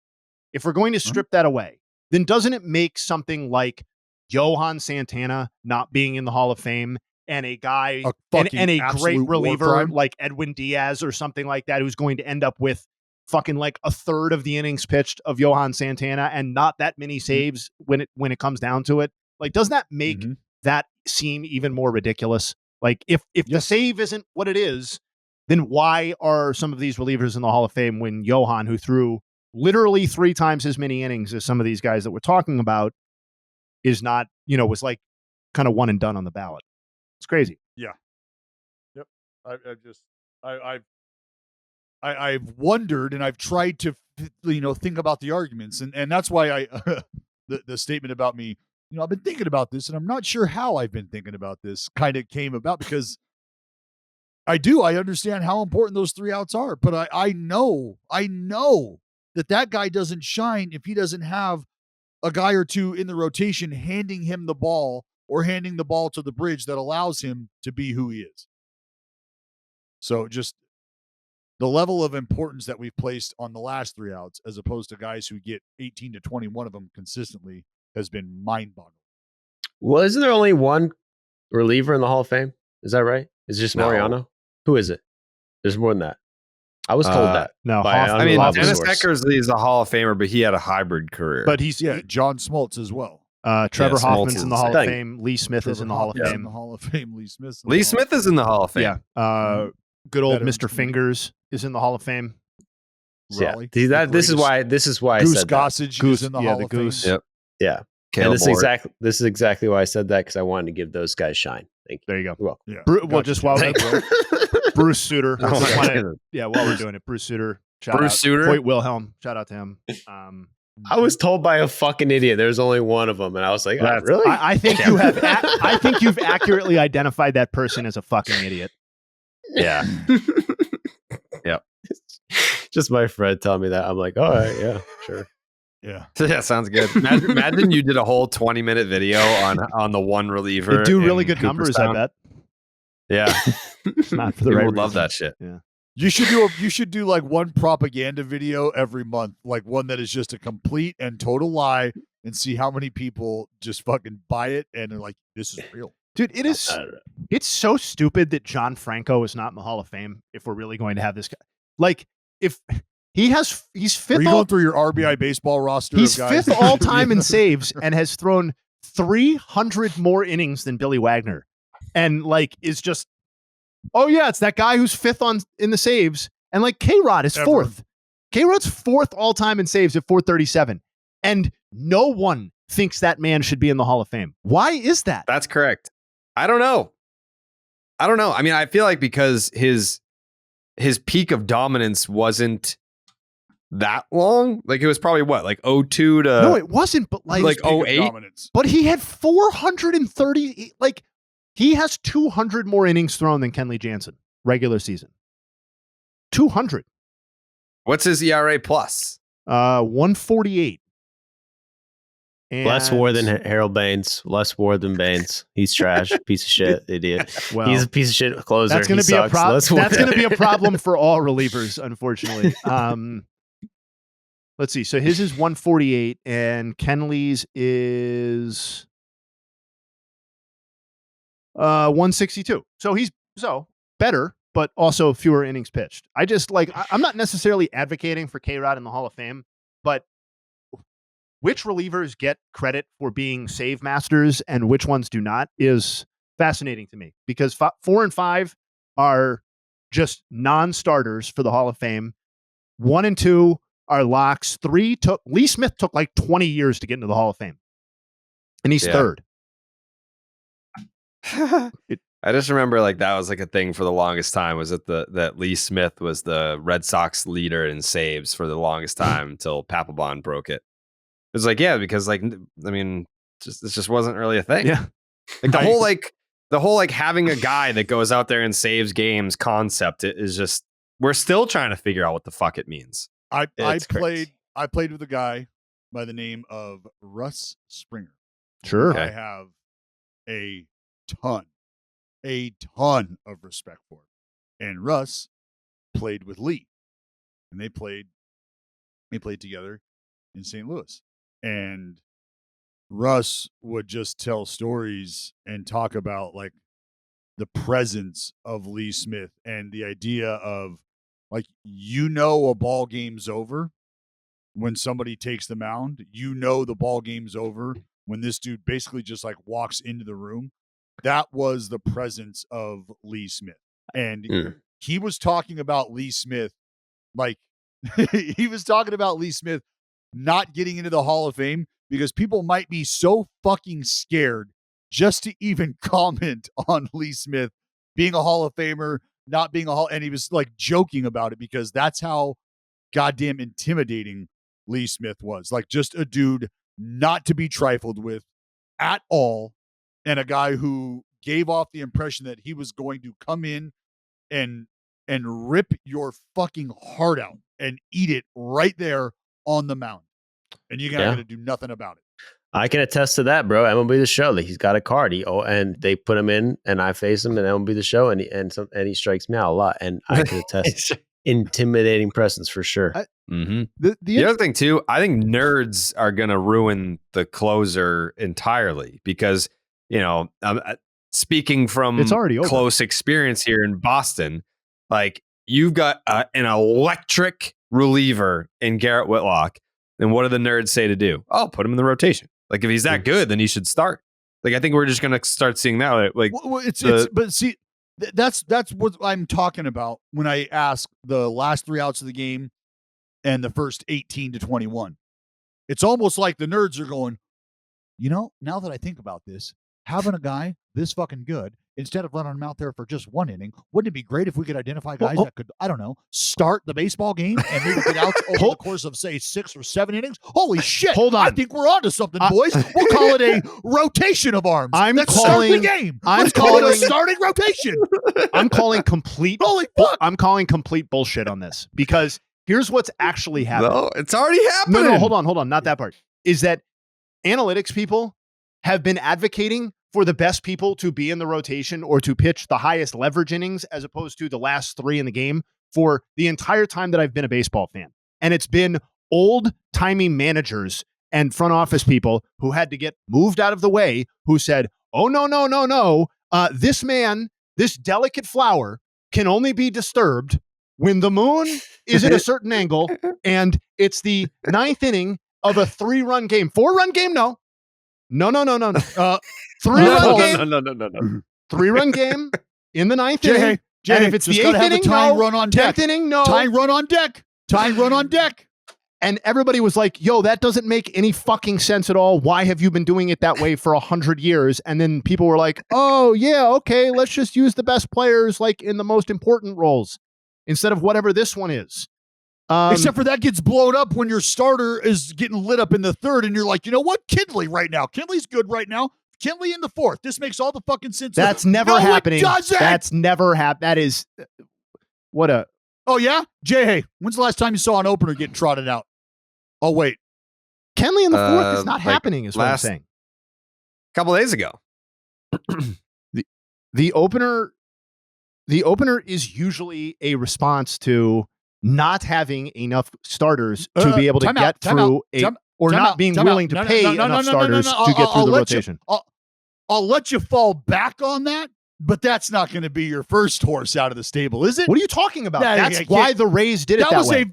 If we're going to strip that away, then doesn't it make something like Johan Santana not being in the Hall of Fame and a guy and a great reliever like Edwin Diaz or something like that, who's going to end up with fucking like a third of the innings pitched of Johan Santana and not that many saves when it comes down to it? Like, doesn't that make that seem even more ridiculous? Like, if the save isn't what it is, then why are some of these relievers in the Hall of Fame when Johan, who threw literally 3 times as many innings as some of these guys that we're talking about, is not, was like kind of one and done on the ballot? It's crazy. Yeah. Yep. I've wondered, and I've tried to, think about the arguments, and that's why the statement about me, I've been thinking about this, and I'm not sure how I've been thinking about this kind of came about, because I understand how important those 3 outs are, but I know that guy doesn't shine if he doesn't have a guy or two in the rotation handing him the ball or handing the ball to the bridge that allows him to be who he is. So just the level of importance that we've placed on the last 3 outs, as opposed to guys who get 18 to 21 of them consistently, has been mind-boggling. Well, isn't there only one reliever in the Hall of Fame? Is that right? Is it just Mariano? Who is it? There's more than that. I was told that. No, Dennis Eckersley is a Hall of Famer, but he had a hybrid career. But he's John Smoltz as well. Trevor Hoffman's in the Hall of Fame. Lee Smith is in the Hall of Fame. In the Hall of Fame. Lee Smith. Lee Smith is in the Hall of Fame. Yeah. Good old Mr. Fingers is in the Hall of Fame. Yeah. This is why Goose I said Gossage is in the Hall of Fame. Yep. Yeah. And this is exactly why I said that, because I wanted to give those guys shine. Thank you. There you go. You're welcome. Yeah. Well, just while Bruce Sutter. Oh, While we're doing it, Bruce Sutter. Bruce Sutter? Hoyt Wilhelm. Shout out to him. I was told by a fucking idiot there's only one of them, and I was like, oh, really? I think you have. I think you've accurately identified that person as a fucking idiot. Yeah. Yep. Just my friend telling me that. I'm like, all right, yeah, sure. Yeah. Yeah, sounds good. Imagine you did a whole 20-minute video on the one reliever. They do really good Cooperstown. numbers, I bet. Yeah. Not for the People right would love reason. that shit. Yeah. You should do like one propaganda video every month, like one that is just a complete and total lie, and see how many people just fucking buy it and they're like, this is real. Dude, it's so stupid that John Franco is not in the Hall of Fame if we're really going to have this guy. Like, if he's fifth. Are you going through your RBI baseball roster? He's of guys fifth all time in saves and has thrown 300 more innings than Billy Wagner, and like is just, oh yeah, it's that guy who's fifth in the saves, and like K-Rod is fourth. K-Rod's fourth all time in saves at 437, and no one thinks that man should be in the Hall of Fame. Why is that? That's correct. I don't know. I mean, I feel like because his peak of dominance wasn't that long. Like it was probably what, like 02 to No, it wasn't, but like 08. But he had 430. Like he has 200 more innings thrown than Kenley Jansen regular season. 200. What's his ERA plus? 148. Less war than Harold Baines. Less war than Baines. He's trash. Piece of shit. Idiot. Well, he's a piece of shit closer. That's going to be a problem. That's going to be a problem for all relievers, unfortunately. Let's see. So his is 148, and Kenley's is 162. So he's better, but also fewer innings pitched. I just I'm not necessarily advocating for K-Rod in the Hall of Fame, but which relievers get credit for being save masters and which ones do not is fascinating to me, because 4 and 5 are just non-starters for the Hall of Fame. 1 and 2 are locks. Lee Smith took like 20 years to get into the Hall of Fame, and he's third. I just remember like that was like a thing for the longest time, was that Lee Smith was the Red Sox leader in saves for the longest time until Papelbon broke it. It's like, yeah, because like, I mean, it just wasn't really a thing. Yeah. Like the whole having a guy that goes out there and saves games concept is just, we're still trying to figure out what the fuck it means. I played with a guy by the name of Russ Springer. Sure. Okay. I have a ton of respect for him. And Russ played with Lee, and they played together in St. Louis. And Russ would just tell stories and talk about like the presence of Lee Smith and the idea of like, a ball game's over when somebody takes the mound. The ball game's over when this dude basically just like walks into the room. That was the presence of Lee Smith. And he was talking about Lee Smith like he was talking about Lee Smith not getting into the Hall of Fame because people might be so fucking scared just to even comment on Lee Smith being a Hall of Famer, not being and he was like joking about it because that's how goddamn intimidating Lee Smith was. Like just a dude not to be trifled with at all, and a guy who gave off the impression that he was going to come in and rip your fucking heart out and eat it right there on the mound. And you're not going to do nothing about it. I can attest to that, bro. MLB The Show. He's got a card. And they put him in, and I face him in MLB The Show, and he strikes me out a lot. And I can attest, intimidating presence for sure. The other thing too, I think nerds are going to ruin the closer entirely because speaking from it's already over. Close experience here in Boston, like you've got an electric reliever in Garrett Whitlock. And what do the nerds say to do? Oh, put him in the rotation. Like if he's that good, then he should start. Like I think we're just going to start seeing that. Like, but see, that's what I'm talking about when I ask the last 3 outs of the game and the first 18 to 21. It's almost like the nerds are going, now that I think about this, having a guy this fucking good, instead of letting him out there for just one inning, wouldn't it be great if we could identify guys that could, I don't know, start the baseball game and maybe get out over the course of, say, 6 or 7 innings? Holy shit. Hold on. I think we're onto something, boys. We'll call it a rotation of arms. Let's start the game. Let's call it a starting rotation. I'm calling complete Holy fuck. I'm calling complete bullshit on this because here's what's actually happening. No, it's already happening. No, hold on. Not that part. Is that analytics people have been advocating for the best people to be in the rotation or to pitch the highest leverage innings as opposed to the last 3 in the game for the entire time that I've been a baseball fan. And it's been old-timey managers and front office people who had to get moved out of the way who said, oh, no. This man, this delicate flower can only be disturbed when the moon is at a certain angle and it's the 9th inning of a 3-run game. 4-run game? No. 3-run game. No. 3-run game in the 9th inning. Jayhay, And if it's the 8th inning, tying run on deck. 10th inning, no. Tying run on deck. Tying run on deck. And everybody was like, yo, that doesn't make any fucking sense at all. Why have you been doing it that way for 100 years? And then people were like, oh, yeah, okay, let's just use the best players like in the most important roles instead of whatever this one is. Except for that gets blown up when your starter is getting lit up in the 3rd and you're like, you know what? Kenley right now. Kenley's good right now. Kenley in the 4th. This makes all the fucking sense. That's never happening. It doesn't. That's never happened. That is what a. Oh, yeah? Jayhay, when's the last time you saw an opener getting trotted out? Oh, wait. Kenley in the 4th is not happening, is what I'm saying. A couple days ago. The opener is usually a response to not having enough starters to be able to get through not being willing to pay enough starters to get through the rotation. I'll let you fall back on that, but that's not going to be your first horse out of the stable, is it? What are you talking about? That's why the Rays did it that way.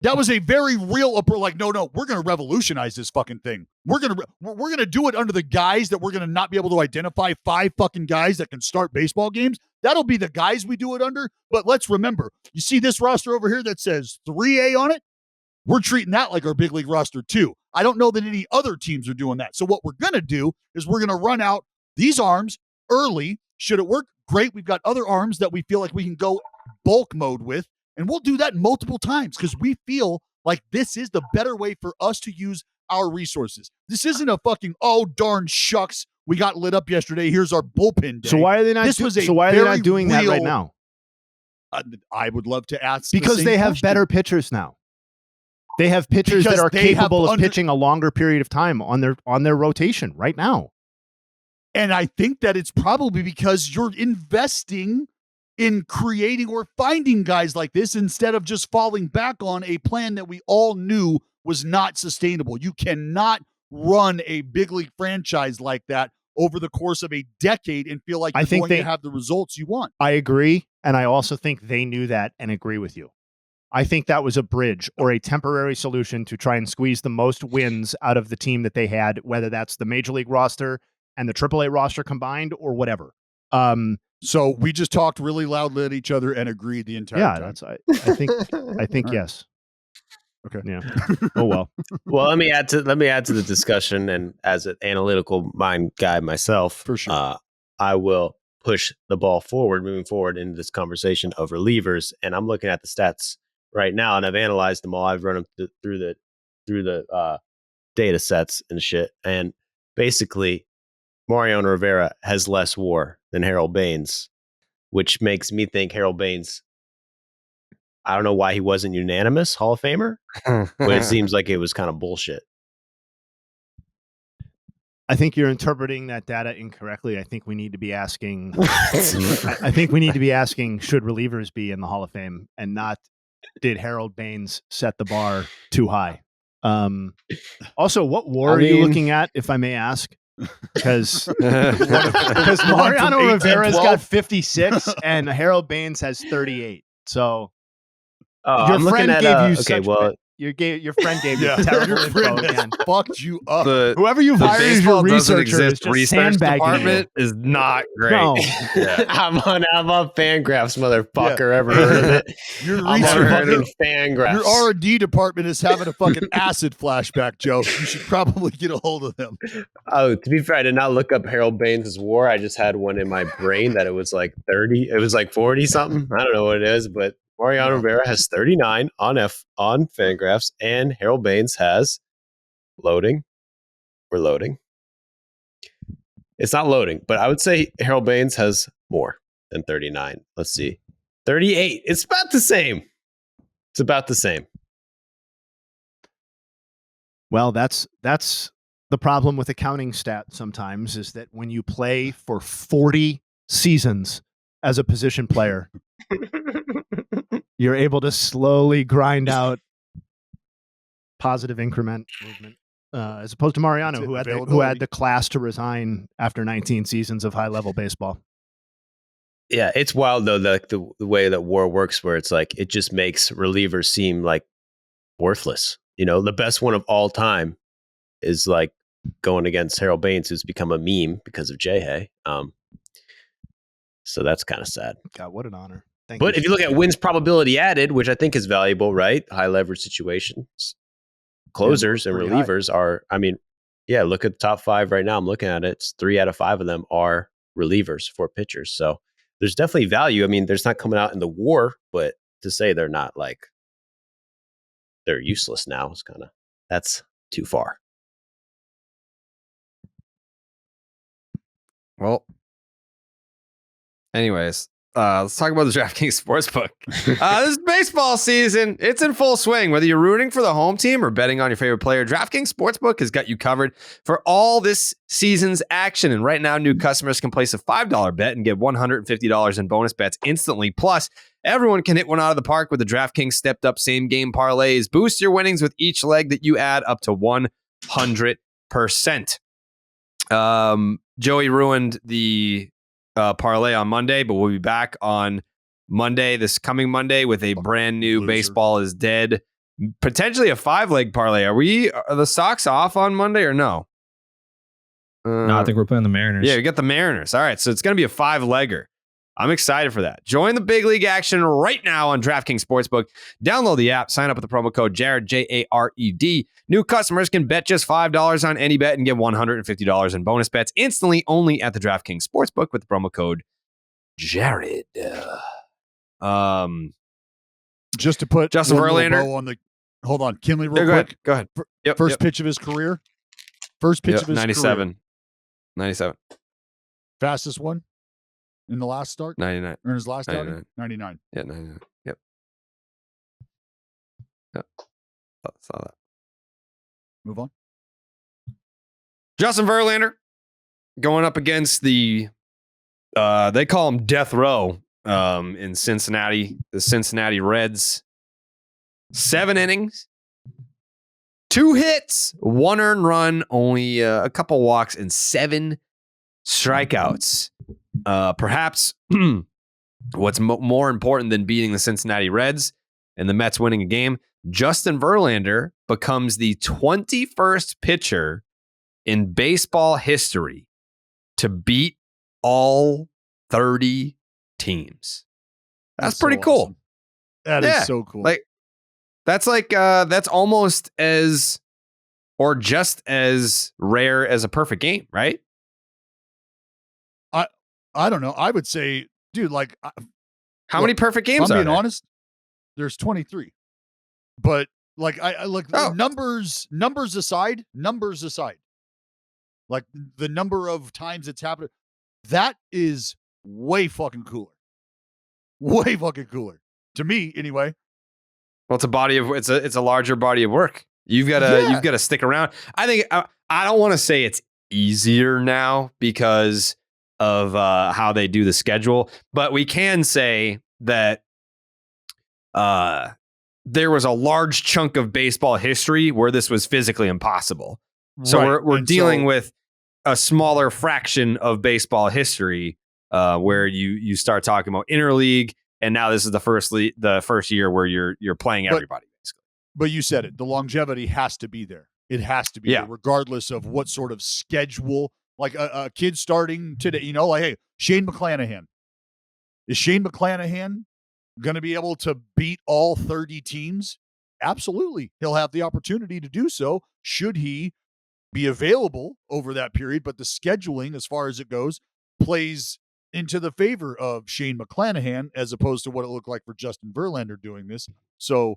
That was a very real no, we're going to revolutionize this fucking thing. We're going to do it under the guise that we're going to not be able to identify 5 fucking guys that can start baseball games. That'll be the guys we do it under. But let's remember, you see this roster over here that says 3A on it? We're treating that like our big league roster too. I don't know that any other teams are doing that. So what we're going to do is we're going to run out these arms early. Should it work? Great. We've got other arms that we feel like we can go bulk mode with. And we'll do that multiple times because we feel like this is the better way for us to use our resources. This isn't a fucking, oh, darn shucks, we got lit up yesterday. Here's our bullpen day. So why are they not, doing that right now? I would love to ask. Because they have better pitchers now. They have pitchers that are capable of pitching a longer period of time on their rotation right now. And I think that it's probably because you're investing in creating or finding guys like this instead of just falling back on a plan that we all knew was not sustainable. You cannot run a big league franchise like that over the course of a decade and feel like you're going to have the results you want. I agree. And I also think they knew that and agree with you. I think that was a bridge or a temporary solution to try and squeeze the most wins out of the team that they had, whether that's the major league roster and the AAA roster combined or whatever. So we just talked really loudly at each other and agreed the entire time. I think yes. Okay. Yeah. Oh well. Well, let me add to the discussion, and as an analytical mind guy myself, for sure, I will push the ball forward, moving forward into this conversation of relievers. And I'm looking at the stats right now, and I've analyzed them all. I've run them through the data sets and shit, and basically, Mariano Rivera has less WAR than Harold Baines, which makes me think Harold Baines, I don't know why he wasn't unanimous Hall of Famer, but it seems like it was kind of bullshit. I think you're interpreting that data incorrectly. I think we need to be asking, I think we need to be asking, should relievers be in the Hall of Fame and not, did Harold Baines set the bar too high? Also, what WAR are you looking at, if I may ask? Because Mariano Rivera's got 56 and Harold Baines has 38. So your friend gave you Your friend gave you Yeah. terrible Your info friend has again. fucked you up. Whoever you've the hired as baseball your doesn't researcher is exist just research sandbagging department is not great. No. Yeah. I'm on Fangraphs, motherfucker. Ever heard of it? Your I'm on fucking research, Fangraphs. your R&D department is having a fucking acid flashback, Joe. You should probably get a hold of them. Oh, to be fair, I did not look up Harold Baines' WAR. I just had one in my brain that it was like 30. It was like 40 something. I don't know what it is, but Mariano Rivera has 39 on Fangraphs, and Harold Baines has loading. We're loading. It's not loading, but I would say Harold Baines has more than 39. Let's see. 38. It's about the same. It's about the same. Well, that's the problem with accounting stat sometimes is that when you play for 40 seasons as a position player, you're able to slowly grind out positive increment movement, as opposed to Mariano, who had the class to resign after 19 seasons of high level baseball. Yeah, it's wild though, the way that WAR works, where it's like it just makes relievers seem like worthless. You know, the best one of all time is like going against Harold Baines, who's become a meme because of Jayhay. So that's kind of sad. God, what an honor. But if you look at wins probability added, which I think is valuable, right? High leverage situations, closers and relievers are, I mean, yeah, look at the top 5 right now. I'm looking at it. It's 3 out of 5 of them are relievers for pitchers. So there's definitely value. I mean, there's not coming out in the WAR, but to say they're not like, they're useless now is kind of, that's too far. Well, anyways, let's talk about the DraftKings Sportsbook. This is baseball season. It's in full swing. Whether you're rooting for the home team or betting on your favorite player, DraftKings Sportsbook has got you covered for all this season's action. And right now, new customers can place a $5 bet and get $150 in bonus bets instantly. Plus, everyone can hit one out of the park with the DraftKings stepped-up same-game parlays. Boost your winnings with each leg that you add up to 100%. Joey ruined the parlay on Monday, but we'll be back on Monday, this coming Monday, with a brand new Baseball is Dead, potentially a 5-leg parlay. Are the Sox off on Monday or no? No, I think we're playing the Mariners. Yeah, we got the Mariners. All right, so it's going to be a 5-legger. I'm excited for that. Join the big league action right now on DraftKings Sportsbook. Download the app, sign up with the promo code Jared, Jared. New customers can bet just $5 on any bet and get $150 in bonus bets instantly only at the DraftKings Sportsbook with the promo code Jared. Just to put Justin Verlander on the, hold on, Kenley real quick. Go ahead. First pitch of his career. First pitch of his 97. career. 97. Fastest one in the last start? 99. Or in his last 99. outing? 99. Yeah, 99. Yep. Saw that. Move on. Justin Verlander going up against the they call him Death Row in Cincinnati, the Cincinnati Reds. 7 innings, 2 hits, 1 earned run, only a couple walks, and 7 strikeouts. Perhaps what's more important than beating the Cincinnati Reds and the Mets winning a game, Justin Verlander becomes the 21st pitcher in baseball history to beat all 30 teams. That's pretty cool. Awesome. That is so cool. That's almost as, or just as rare as a perfect game, right? I don't know. I would say, dude, like, how many perfect games I'm are being there? honest, there's 23. But like, I like numbers aside, like the number of times it's happened, that is way fucking cooler. Way fucking cooler to me, anyway. Well, it's a larger body of work. You've got to stick around. I think I don't want to say it's easier now because of how they do the schedule, but we can say that there was a large chunk of baseball history where this was physically impossible. So we're dealing with a smaller fraction of baseball history where you start talking about interleague, and now this is the first year where you're playing everybody basically. But you said it. The longevity has to be there. It has to be there, regardless of what sort of schedule. Like a kid starting today, like, hey, Shane McClanahan. Is Shane McClanahan going to be able to beat all 30 teams? Absolutely. He'll have the opportunity to do so should he be available over that period. But the scheduling, as far as it goes, plays into the favor of Shane McClanahan as opposed to what it looked like for Justin Verlander doing this. So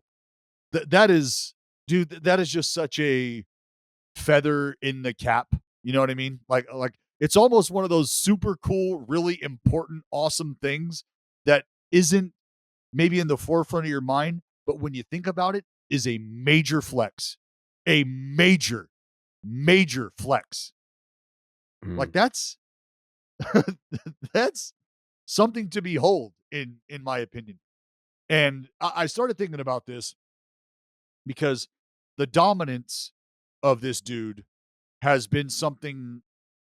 that is just such a feather in the cap. You know what I mean? Like it's almost one of those super cool, really important, awesome things that isn't maybe in the forefront of your mind, but when you think about it, is a major flex. A major flex. Like that's something to behold in my opinion. And I started thinking about this because the dominance of this dude has been something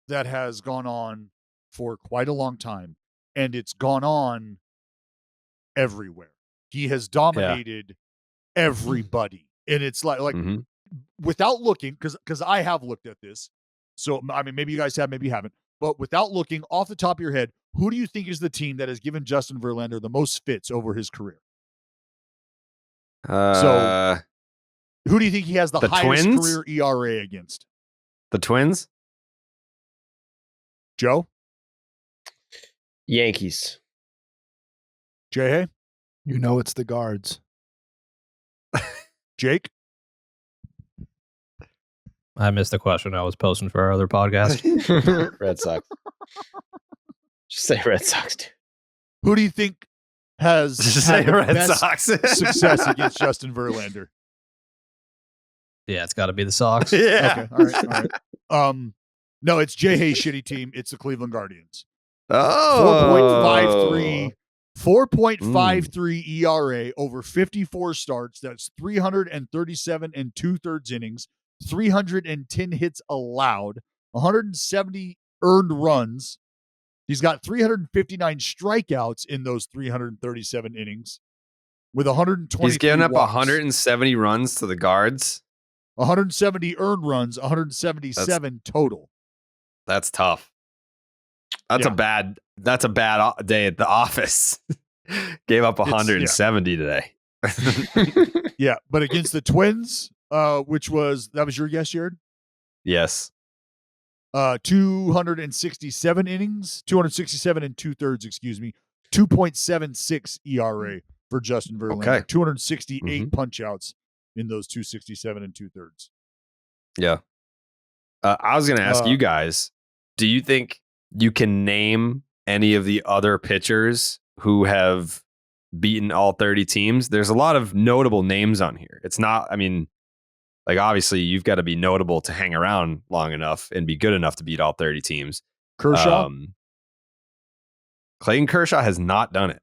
that has gone on for quite a long time, and it's gone on everywhere. He has dominated everybody, and it's like without looking, because I have looked at this. So I mean, maybe you guys have, maybe you haven't, but without looking off the top of your head, who do you think is the team that has given Justin Verlander the most fits over his career? So who do you think he has the highest Twins? career ERA against? The Twins? Joe? Yankees. Jayhay? It's the guards. Jake? I missed the question I was posting for our other podcast. Red Sox. Just say Red Sox, dude. Who do you think has had the Red best Sox. success against Justin Verlander? Yeah, it's got to be the Sox. Yeah. Okay, all right. No, it's Jayhay's shitty team. It's the Cleveland Guardians. Oh. 4.53 ERA over 54 starts. That's 337 and 2/3 innings, 310 hits allowed, 170 earned runs. He's got 359 strikeouts in those 337 innings with 120. He's given up walks. 170 runs to the guards. 170 earned runs, 177 total. That's tough. That's a bad day at the office. Gave up 170 today. Yeah, but against the Twins, that was your guess, Jared? Yes. 267 innings, 267 and 2/3, 2.76 ERA for Justin Verlander. Okay. 268 punch outs in those 267 and 2/3. Yeah. I was going to ask you guys, do you think you can name any of the other pitchers who have beaten all 30 teams? There's a lot of notable names on here. It's not, obviously you've got to be notable to hang around long enough and be good enough to beat all 30 teams. Kershaw? Clayton Kershaw has not done it.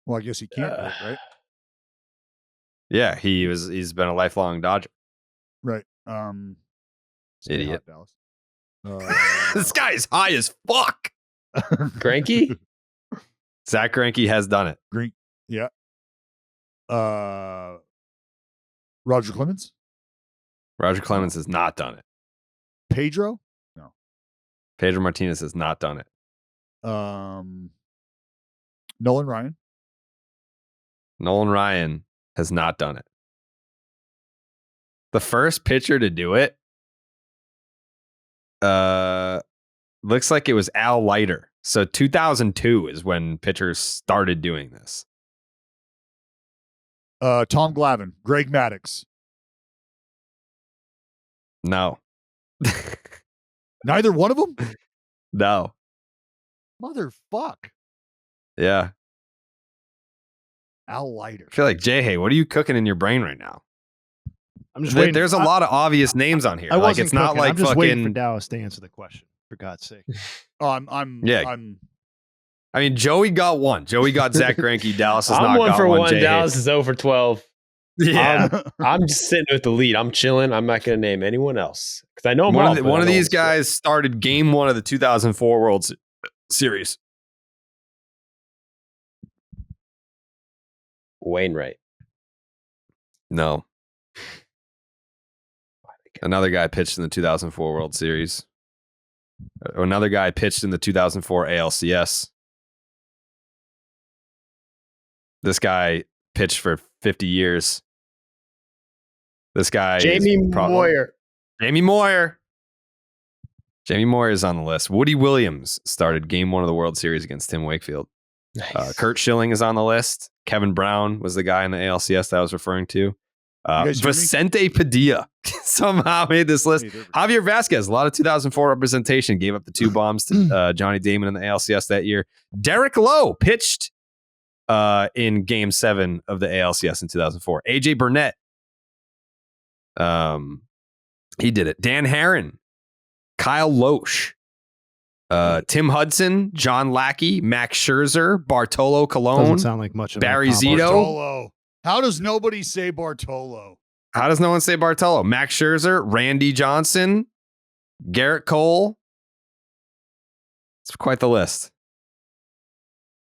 Well, I guess he can't do it, right? Yeah, he's been a lifelong Dodger. Right. Idiot. Hot, Dallas. This guy is high as fuck. Greinke? Zach Greinke has done it. Yeah. Roger Clemens? Roger Clemens has not done it. Pedro? No. Pedro Martinez has not done it. Nolan Ryan? Nolan Ryan has not done it. The first pitcher to do it looks like it was Al Leiter. So 2002 is when pitchers started doing this. Tom Glavine, Greg Maddux. No. Neither one of them? No. Motherfuck. Yeah. Al Leiter. I feel like, Jayhay, what are you cooking in your brain right now? I'm just waiting. There's a lot of obvious names on here. I wasn't it's not cooking. like I'm just fucking waiting for Dallas to answer the question. For God's sake. I mean, Joey got one. Joey got Zach Greinke. Dallas has I'm not 1 got for one. 1. Jayhay. Dallas is 0 for 12. Yeah. I'm just sitting with the lead. I'm chilling. I'm not going to name anyone else because I know one of these guys started game 1 of the 2004 World Series. Wainwright. No. Another guy pitched in the 2004 World Series. Another guy pitched in the 2004 ALCS. This guy pitched for 50 years. This guy Jamie Moyer. Jamie Moyer. Jamie Moyer is on the list. Woody Williams started Game 1 of the World Series against Tim Wakefield. Nice. Kurt Schilling is on the list. Kevin Brown was the guy in the ALCS that I was referring to. Vicente Padilla somehow made this list. Javier Vasquez, a lot of 2004 representation, gave up the 2 bombs to Johnny Damon in the ALCS that year. Derek Lowe pitched in Game 7 of the ALCS in 2004. AJ Burnett, he did it. Dan Herron, Kyle Loesch, Tim Hudson, John Lackey, Max Scherzer, Bartolo Colon. Doesn't sound like much of Barry an Zito. Bartolo. How does nobody say Bartolo? How does no one say Bartolo? Max Scherzer, Randy Johnson, Garrett Cole. It's quite the list.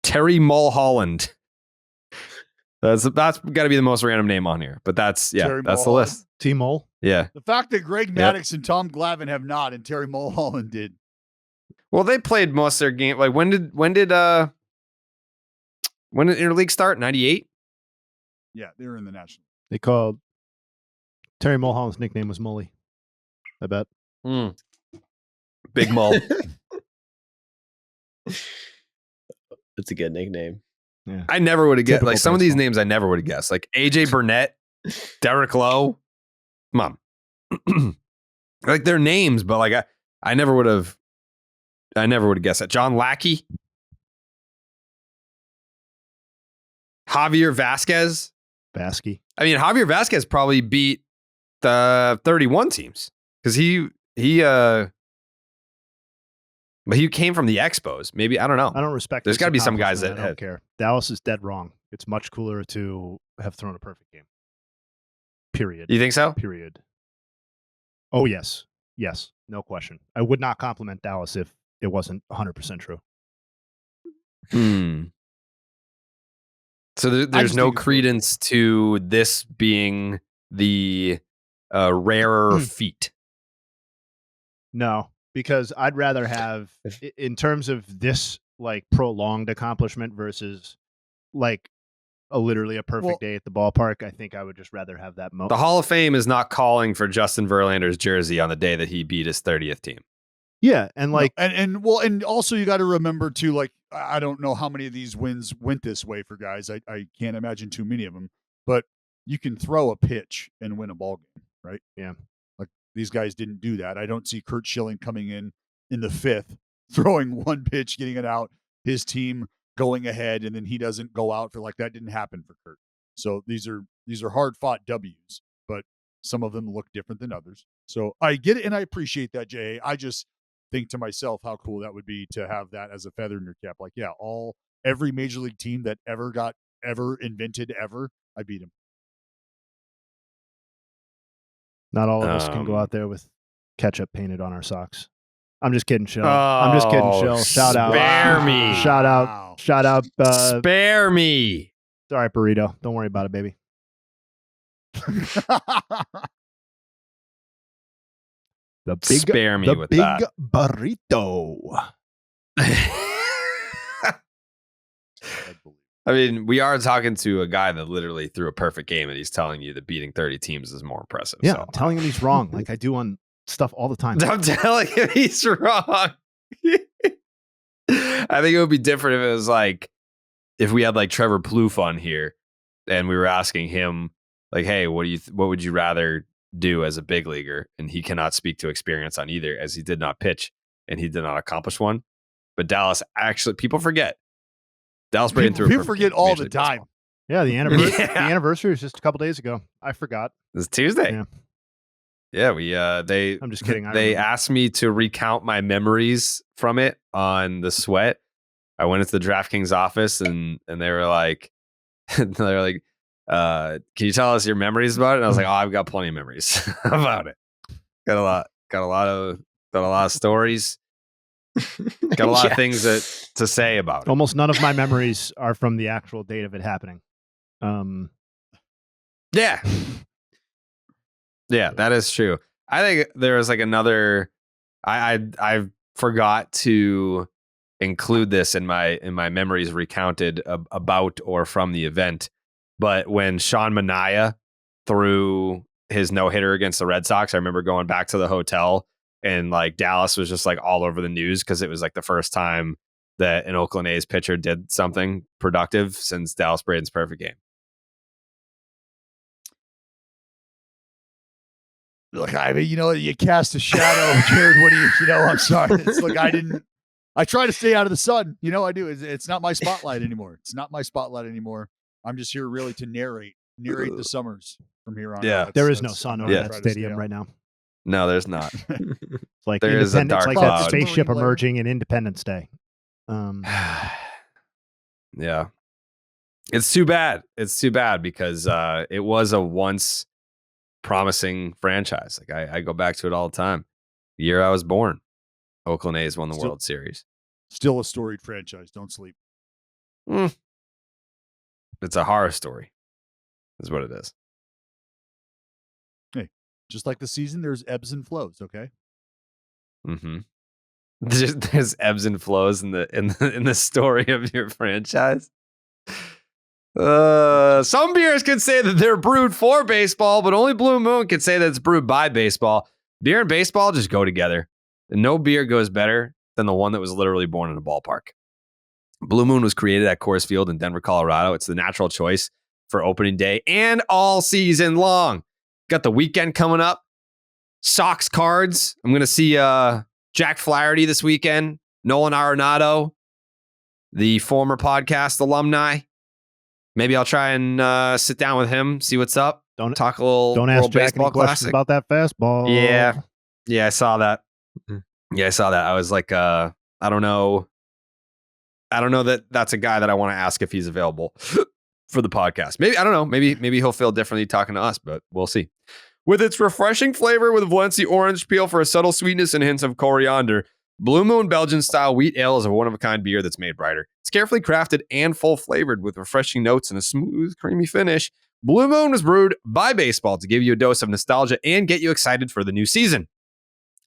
Terry Mulholland. That's got to be the most random name on here, but that's Terry the Mulholland. list. T-Mole. Yeah. The fact that Greg Maddux and Tom Glavine have not, and Terry Mulholland did. Well, they played most of their game. Like when did interleague start? 98. Yeah, they were in the National. They called Terry Mulholland's nickname was Mully. I bet. Big Mull. That's a good nickname. Yeah. I never would have guessed. Typical Like some of these baseball. names, I never would have guessed. Like AJ Burnett, Derek Lowe. Come on. Like their names, but like I never would have guessed that. John Lackey, Javier Vasquez. Vasky. I mean, Javier Vasquez probably beat the 31 teams because but he came from the Expos. Maybe, I don't know. I don't respect. There's this gotta be some guys accomplishment. that I don't have- care. Dallas is dead wrong. It's much cooler to have thrown a perfect game. Period. You think so? Period. Oh yes, yes, no question. I would not compliment Dallas if it wasn't 100% true. So there's just no think it's credence to this being the rarer feat. No, because I'd rather have, in terms of this like prolonged accomplishment versus like literally a perfect day at the ballpark, I think I would just rather have that moment. The Hall of Fame is not calling for Justin Verlander's jersey on the day that he beat his 30th team. Yeah, and like, and also you got to remember too, like, I don't know how many of these wins went this way for guys. I can't imagine too many of them, but you can throw a pitch and win a ball game, right? Yeah. Like these guys didn't do that. I don't see Kurt Schilling coming in the 5th, throwing one pitch, getting it out, his team going ahead, and then he doesn't go out for like that. Didn't happen for Kurt. So these are hard fought W's, but some of them look different than others. So I get it and I appreciate that, Jay. I just think to myself how cool that would be to have that as a feather in your cap. Like, yeah, every major league team that ever invented, I beat him. not all of us can go out there with ketchup painted on our socks. I'm just kidding, Shell. I'm just kidding, Shell. Shout out. Spare me. Shout out. Shout out. Spare me. Sorry, burrito. Don't worry about it, baby. The big, Spare me the with big that. burrito. I mean, we are talking to a guy that literally threw a perfect game, and he's telling you that beating 30 teams is more impressive. Yeah, So. I'm telling him he's wrong, like I do on stuff all the time. I'm telling him he's wrong. I think it would be different if it was like if we had like Trevor Plouffe on here, and we were asking him like, "Hey, what would you rather do as a big leaguer?" And he cannot speak to experience on either, as he did not pitch and he did not accomplish one. But Dallas actually, people forget. Dallas breaking through. People forget all the time. Yeah, the anniversary. Yeah. The anniversary was just a couple days ago. I forgot. It's Tuesday. Yeah. Yeah, they. I'm just kidding. They remember. asked me to recount my memories from it on the sweat. I went into the DraftKings office and they were like, can you tell us your memories about it? And I was like, oh, I've got plenty of memories about it. Got a lot of stories. Got a lot of things to say about it. Almost none of my memories are from the actual date of it happening. Yeah. Yeah, that is true. I think there was like another. I forgot to include this in my memories recounted about or from the event, but when Sean Manaea threw his no-hitter against the Red Sox, I remember going back to the hotel and like Dallas was just like all over the news because it was like the first time that an Oakland A's pitcher did something productive since Dallas Braden's perfect game. Look, I mean, you cast a shadow, Jared. What do you I'm sorry. It's like I try to stay out of the sun. I do. It's not my spotlight anymore. It's not my spotlight anymore. I'm just here really to narrate the summers from here on. Yeah. out. There is no sun over that stadium right now. No, there's not. It's like there is a dark like cloud. that spaceship emerging in Independence Day. Yeah. It's too bad. It's too bad because it was a once promising franchise. Like I go back to it all the time. The year I was born, Oakland A's won the World Series. Still a storied franchise. Don't sleep. It's a horror story. Is what it is. Hey, just like the season, there's ebbs and flows. Okay. Mm-hmm. There's ebbs and flows in the story of your franchise. Some beers can say that they're brewed for baseball, but only Blue Moon can say that it's brewed by baseball. Beer and baseball just go together. And no beer goes better than the one that was literally born in a ballpark. Blue Moon was created at Coors Field in Denver, Colorado. It's the natural choice for opening day and all season long. Got the weekend coming up. Sox cards. I'm going to see Jack Flaherty this weekend. Nolan Arenado, the former podcast alumni. Maybe I'll try and sit down with him, see what's up. Don't talk a little. Don't ask World Jack Baseball any questions Classic. about that fastball. Yeah, I saw that. Yeah, I saw that. I was like, I don't know. I don't know that that's a guy that I want to ask if he's available for the podcast. Maybe, I don't know. Maybe he'll feel differently talking to us, but we'll see. With its refreshing flavor with Valencia orange peel for a subtle sweetness and hints of coriander, Blue Moon Belgian style wheat ale is a one-of-a-kind beer that's made brighter. It's carefully crafted and full-flavored with refreshing notes and a smooth, creamy finish. Blue Moon was brewed by baseball to give you a dose of nostalgia and get you excited for the new season.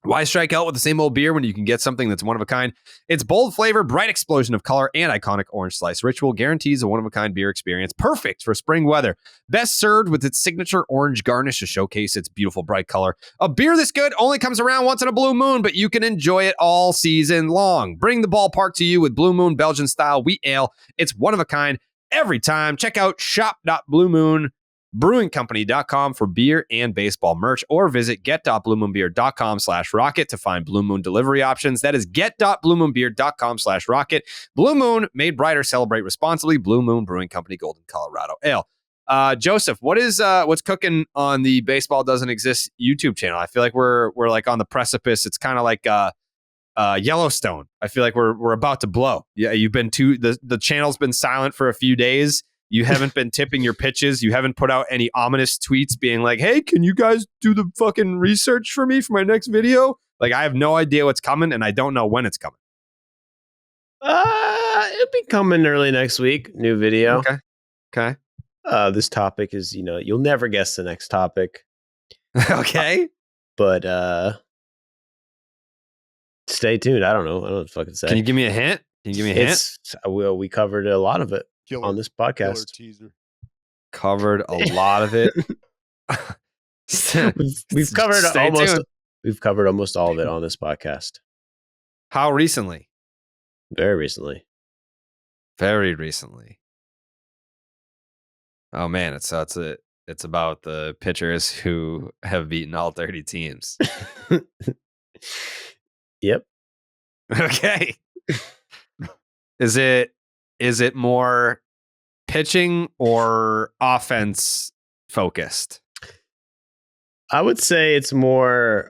Why strike out with the same old beer when you can get something that's one of a kind? Its bold flavor, bright explosion of color, and iconic orange slice ritual guarantees a one-of-a-kind beer experience perfect for spring weather. Best served with its signature orange garnish to showcase its beautiful bright color. A beer this good only comes around once in a blue moon, but you can enjoy it all season long. Bring the ballpark to you with Blue Moon Belgian-style wheat ale. It's one of a kind every time. Check out shop.bluemoonbrewingcompany.com for beer and baseball merch, or visit get.bluemoonbeer.com/rocket to find Blue Moon delivery options. That is get.bluemoonbeer.com/rocket. Blue Moon, made brighter, celebrate responsibly. Blue Moon Brewing Company, Golden, Colorado Ale. Joseph, what's cooking on the Baseball Doesn't Exist YouTube channel? I feel like we're like on the precipice. It's kind of like Yellowstone. I feel like we're about to blow. Yeah, you've been the channel's been silent for a few days. You haven't been tipping your pitches. You haven't put out any ominous tweets being like, hey, can you guys do the fucking research for me for my next video? Like, I have no idea what's coming, and I don't know when it's coming. It'll be coming early next week. New video. Okay. This topic is, you'll never guess the next topic. Okay. But stay tuned. I don't know what to fucking say. Can you give me a hint? We covered a lot of it on this podcast. Teaser. Covered a lot of it. We've covered almost all of it on this podcast. How recently? Very recently. Very recently. Oh man, it's about the pitchers who have beaten all 30 teams. Yep. Okay. Is it more pitching or offense focused? I would say it's more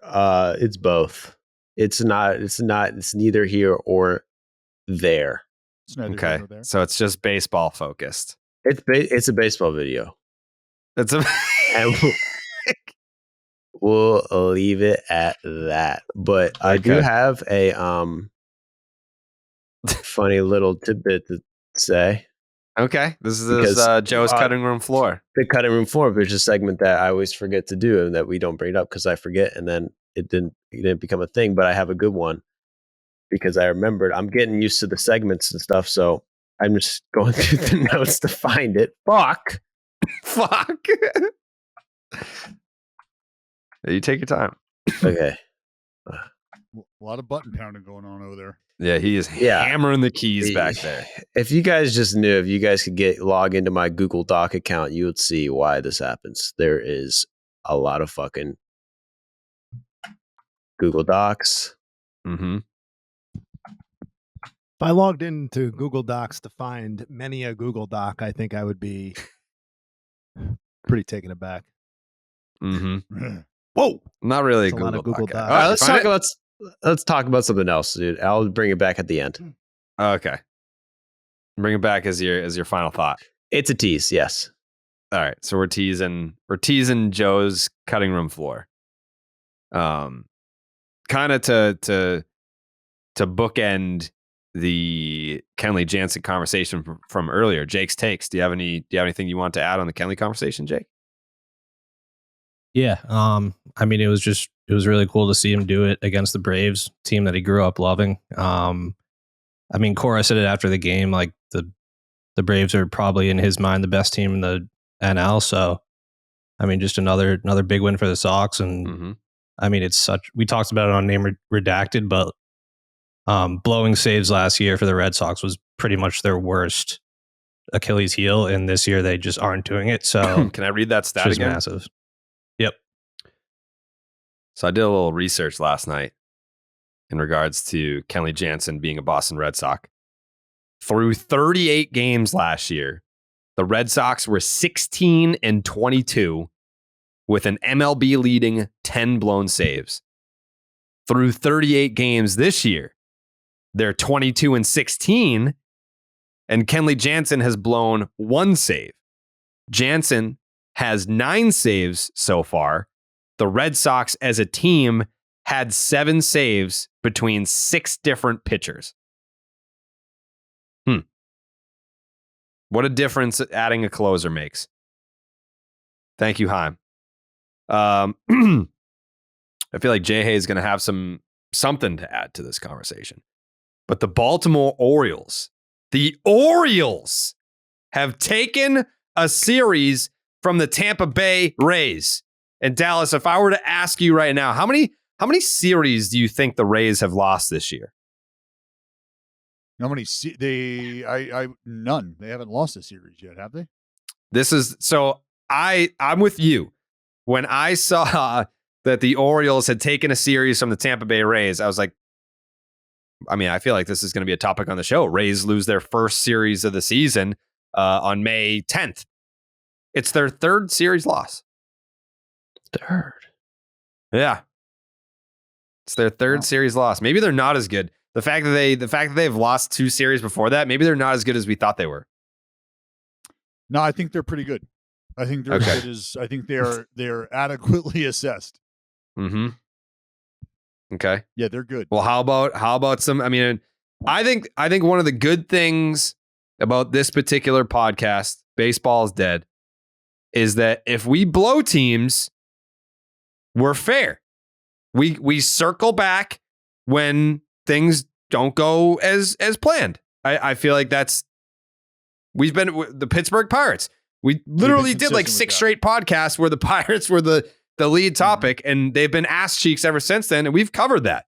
it's both. It's neither here or there. It's neither Okay. here nor there. So it's just baseball focused. It's a baseball video. It's a And we'll leave it at that. But I do have a funny little tidbit to say. Okay. This is Because, Joe's cutting room floor. The cutting room floor, which is a segment that I always forget to do and that we don't bring it up because I forget, and then it didn't become a thing. But I have a good one because I remembered. I'm getting used to the segments and stuff, so I'm just going through the notes to find it. Fuck. You take your time. Okay. A lot of button pounding going on over there. Yeah, he is hammering the keys back there. If you guys could log into my Google Doc account, you would see why this happens. There is a lot of fucking Google Docs. Mm-hmm. If I logged into Google Docs to find many a Google Doc, I think I would be pretty taken aback. Mm-hmm. Whoa! Not really That's a lot of Google Docs. All right, let's talk about something else, dude. I'll bring it back at the end. Okay. Bring it back as your final thought. It's a tease, yes. All right. So we're teasing Joe's cutting room floor. Kind of to bookend the Kenley Jansen conversation from earlier. Jake's takes. Do you have anything you want to add on the Kenley conversation, Jake? Yeah. I mean, it was really cool to see him do it against the Braves, team that he grew up loving. I mean, Cora said it after the game, like the Braves are probably in his mind the best team in the NL. So, I mean, just another big win for the Sox. And I mean, we talked about it on Name Redacted, but blowing saves last year for the Red Sox was pretty much their worst Achilles heel. And this year they just aren't doing it. So can I read that stat again? Massive. Yep. So I did a little research last night in regards to Kenley Jansen being a Boston Red Sox. Through 38 games last year, the Red Sox were 16-22 with an MLB leading 10 blown saves. Through 38 games this year, they're 22-16, and Kenley Jansen has blown 1 save. Jansen has 9 saves so far. The Red Sox as a team had 7 saves between 6 different pitchers. What a difference adding a closer makes. Thank you, Haim. I feel like Jayhay is going to have something to add to this conversation. But the Baltimore Orioles have taken a series from the Tampa Bay Rays. And Dallas, if I were to ask you right now, how many series do you think the Rays have lost this year? How many? None. They haven't lost a series yet, have they? I'm with you. When I saw that the Orioles had taken a series from the Tampa Bay Rays, I was like, I mean, I feel like this is going to be a topic on the show. Rays lose their first series of the season on May 10th. It's their 3rd series loss. 3rd. Yeah. It's their 3rd series loss. Maybe they're not as good. The fact that they've lost 2 series before that, maybe they're not as good as we thought they were. No, I think they're pretty good. I think they're good as I think they're adequately assessed. Mm-hmm. Okay. Yeah, they're good. Well, how about some? I mean, I think one of the good things about this particular podcast, Baseball is Dead, is that if we blow teams, we're fair. We circle back when things don't go as planned. I feel like we've been the Pittsburgh Pirates. We literally did like 6 straight podcasts where the Pirates were the lead topic, and they've been ass cheeks ever since then, and we've covered that.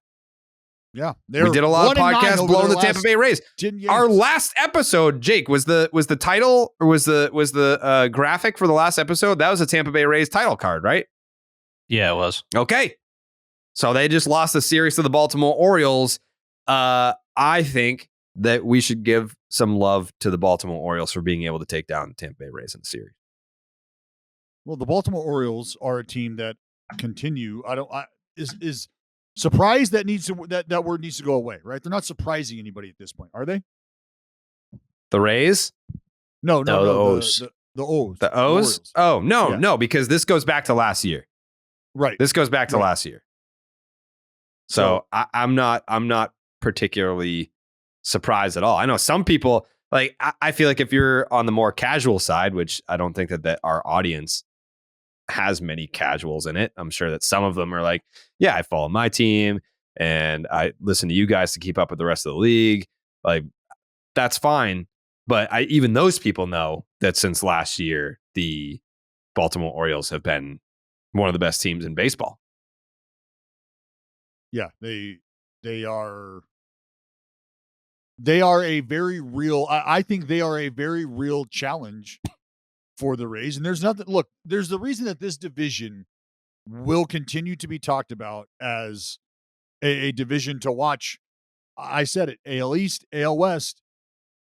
Yeah, we did a lot of podcasts blowing the Tampa Bay Rays. Our last episode, Jake, was the title or was the graphic for the last episode? That was a Tampa Bay Rays title card, right? Yeah, it was. Okay. So they just lost the series to the Baltimore Orioles. I think that we should give some love to the Baltimore Orioles for being able to take down the Tampa Bay Rays in the series. Well, the Baltimore Orioles are a team that continue. Is surprised that word needs to go away, right? They're not surprising anybody at this point, are they? The Rays? No. The O's. The O's. The O's? Oh, no, because this goes back to last year. Right. This goes back to last year. So I'm not particularly surprised at all. I know some people like I feel like if you're on the more casual side, which I don't think that our audience has many casuals in it. I'm sure that some of them are like, yeah, I follow my team and I listen to you guys to keep up with the rest of the league. Like, that's fine. But even those people know that since last year, the Baltimore Orioles have been one of the best teams in baseball. Yeah, they are a very real. I think they are a very real challenge for the Rays. And there's nothing. Look, there's the reason that this division will continue to be talked about as a division to watch. I said it: AL East, AL West.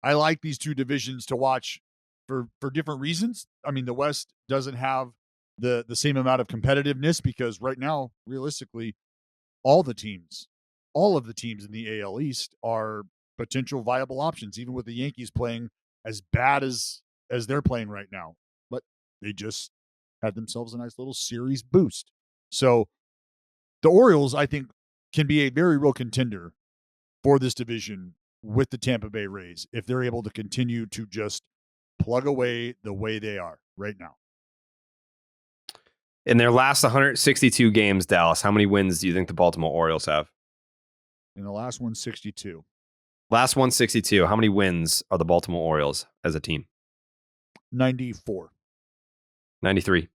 I like these two divisions to watch for different reasons. I mean, the West doesn't have the same amount of competitiveness because right now, realistically, all of the teams in the AL East are potential viable options, even with the Yankees playing as bad as they're playing right now. But they just had themselves a nice little series boost. So the Orioles, I think, can be a very real contender for this division with the Tampa Bay Rays if they're able to continue to just plug away the way they are right now. In their last 162 games, Dallas, how many wins do you think the Baltimore Orioles have? In the last 162. Last 162, how many wins are the Baltimore Orioles as a team? 94. 93.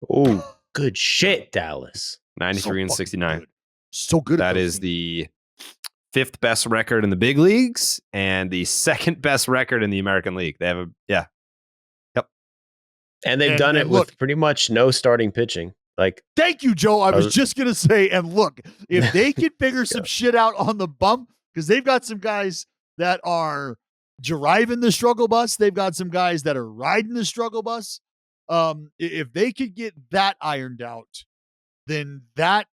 Oh, good shit, Dallas. 93 and 69. Good. So good. That is the 5th best record in the big leagues and the 2nd best record in the American League. They have Yep. And they've done it with pretty much no starting pitching. Like, thank you, Joe. I was just gonna say, and look, if they can figure some shit out on the bump, because they've got some guys that are driving the struggle bus, they've got some guys that are riding the struggle bus. If they could get that ironed out, then that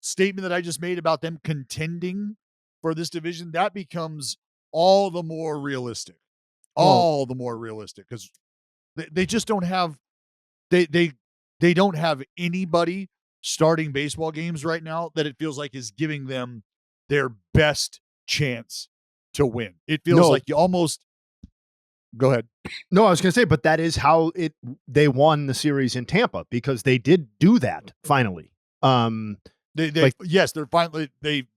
statement that I just made about them contending for this division, that becomes all the more realistic. All the more realistic because they just don't have they don't have anybody starting baseball games right now that it feels like is giving them their best chance to win. It feels like you almost go ahead. No, I was going to say, but that is how they won the series in Tampa because they did do that finally. They